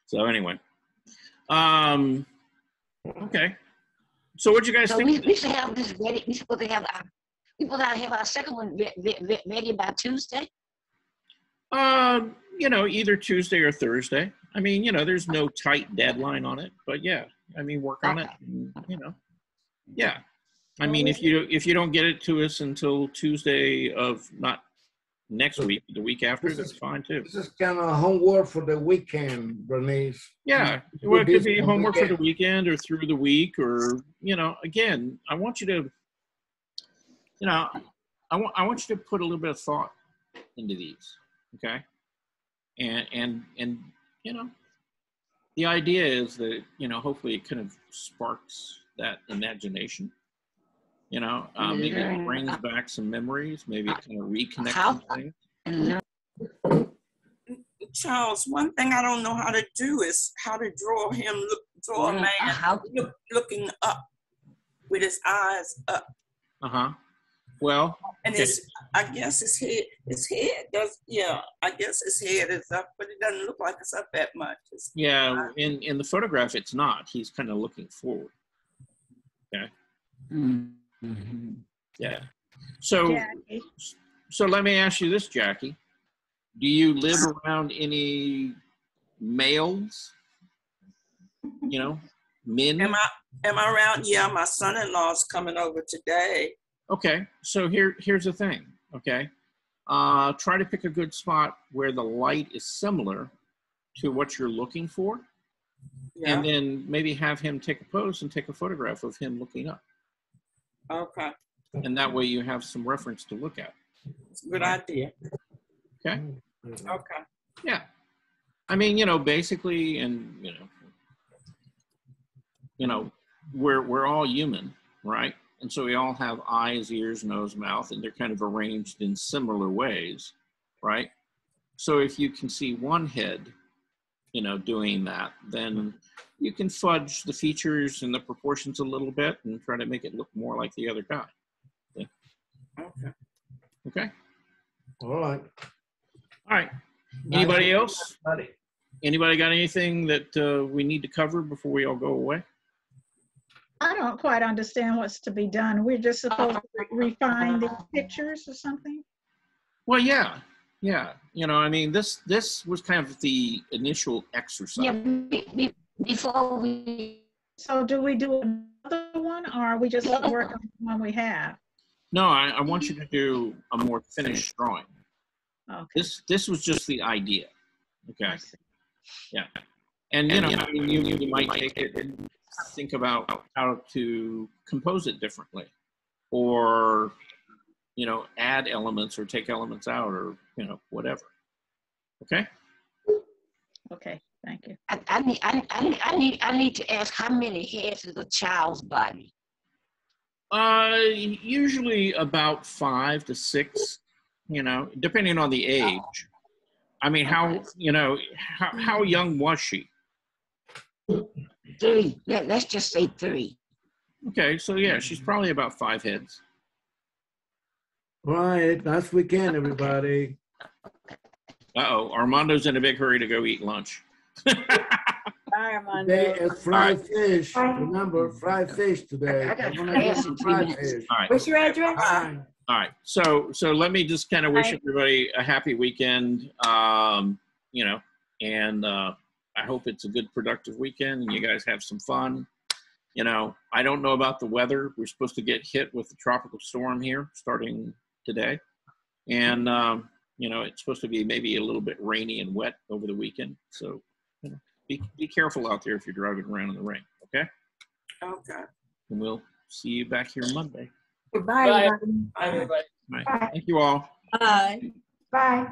So anyway, okay. So what you guys think? We should have this ready. We supposed to have our second one ready by Tuesday. You know, either Tuesday or Thursday. I mean, you know, there's no tight deadline on it, but yeah, I mean, work on it. And, you know, yeah. I mean, if you don't get it to us until Tuesday of not next week, the week after, that's fine too. This is kind of homework for the weekend, Bernice. Yeah, well, it could be homework for the weekend or through the week, or, you know, again, I want you to, you know, I want you to put a little bit of thought into these, okay? And you know, the idea is that, you know, hopefully it kind of sparks that imagination. You know, maybe it brings back some memories. Maybe it kind of reconnects some things. Charles, one thing I don't know how to do is how to draw a man looking up with his eyes up. Well, and okay. I guess his head does. Yeah, I guess his head is up, but it doesn't look like it's up that much. In the photograph, it's not. He's kind of looking forward. Okay. Yeah. So, Jackie. so let me ask you this, Jackie. Do you live around any males? You know, men? Am I around? Yeah, my son-in-law's coming over today. Okay, so here's the thing, okay? Try to pick a good spot where the light is similar to what you're looking for. Yeah. And then maybe have him take a pose and take a photograph of him looking up. Okay. And that way you have some reference to look at. It's a good idea. Okay? Okay. Yeah. I mean, you know, basically, and, you know, we're all human, right? And so we all have eyes, ears, nose, mouth, and they're kind of arranged in similar ways, right? So if you can see one head, you know, doing that, then you can fudge the features and the proportions a little bit and try to make it look more like the other guy. Yeah. Okay. Okay. All right. All right. Anybody else? Anybody got anything that we need to cover before we all go away? I don't quite understand what's to be done. We're just supposed to refine the pictures or something? Well, yeah. Yeah. You know, I mean, this was kind of the initial exercise. Yeah, before we. So do we do another one, or are we just working on the one we have? No, I want you to do a more finished drawing. Okay. This was just the idea. Okay. Yeah. And, you know, I mean, you might take it and think about how to compose it differently, or, you know, add elements or take elements out, or, you know, whatever. Okay. Okay. Thank you. I need to ask, how many heads is a child's body? Usually about 5 to 6, you know, depending on the age. I mean, how, you know, how young was she? 3. Let's just say 3. Okay, so yeah, she's probably about 5 heads. Right, last weekend, everybody. Uh-oh, Armando's in a big hurry to go eat lunch. Bye, Armando. Today is fried fish. Remember, fried fish today. I got I'm gonna get some fried fish. All right. What's your address? All right, so let me just kind of wish everybody a happy weekend, you know, and I hope it's a good, productive weekend and you guys have some fun. You know, I don't know about the weather. We're supposed to get hit with a tropical storm here starting today. And, you know, it's supposed to be maybe a little bit rainy and wet over the weekend. So, you know, be careful out there if you're driving around in the rain, okay? Okay. And we'll see you back here Monday. Goodbye, Bye. everybody. Bye, everybody. All right. Thank you all. Bye. Bye.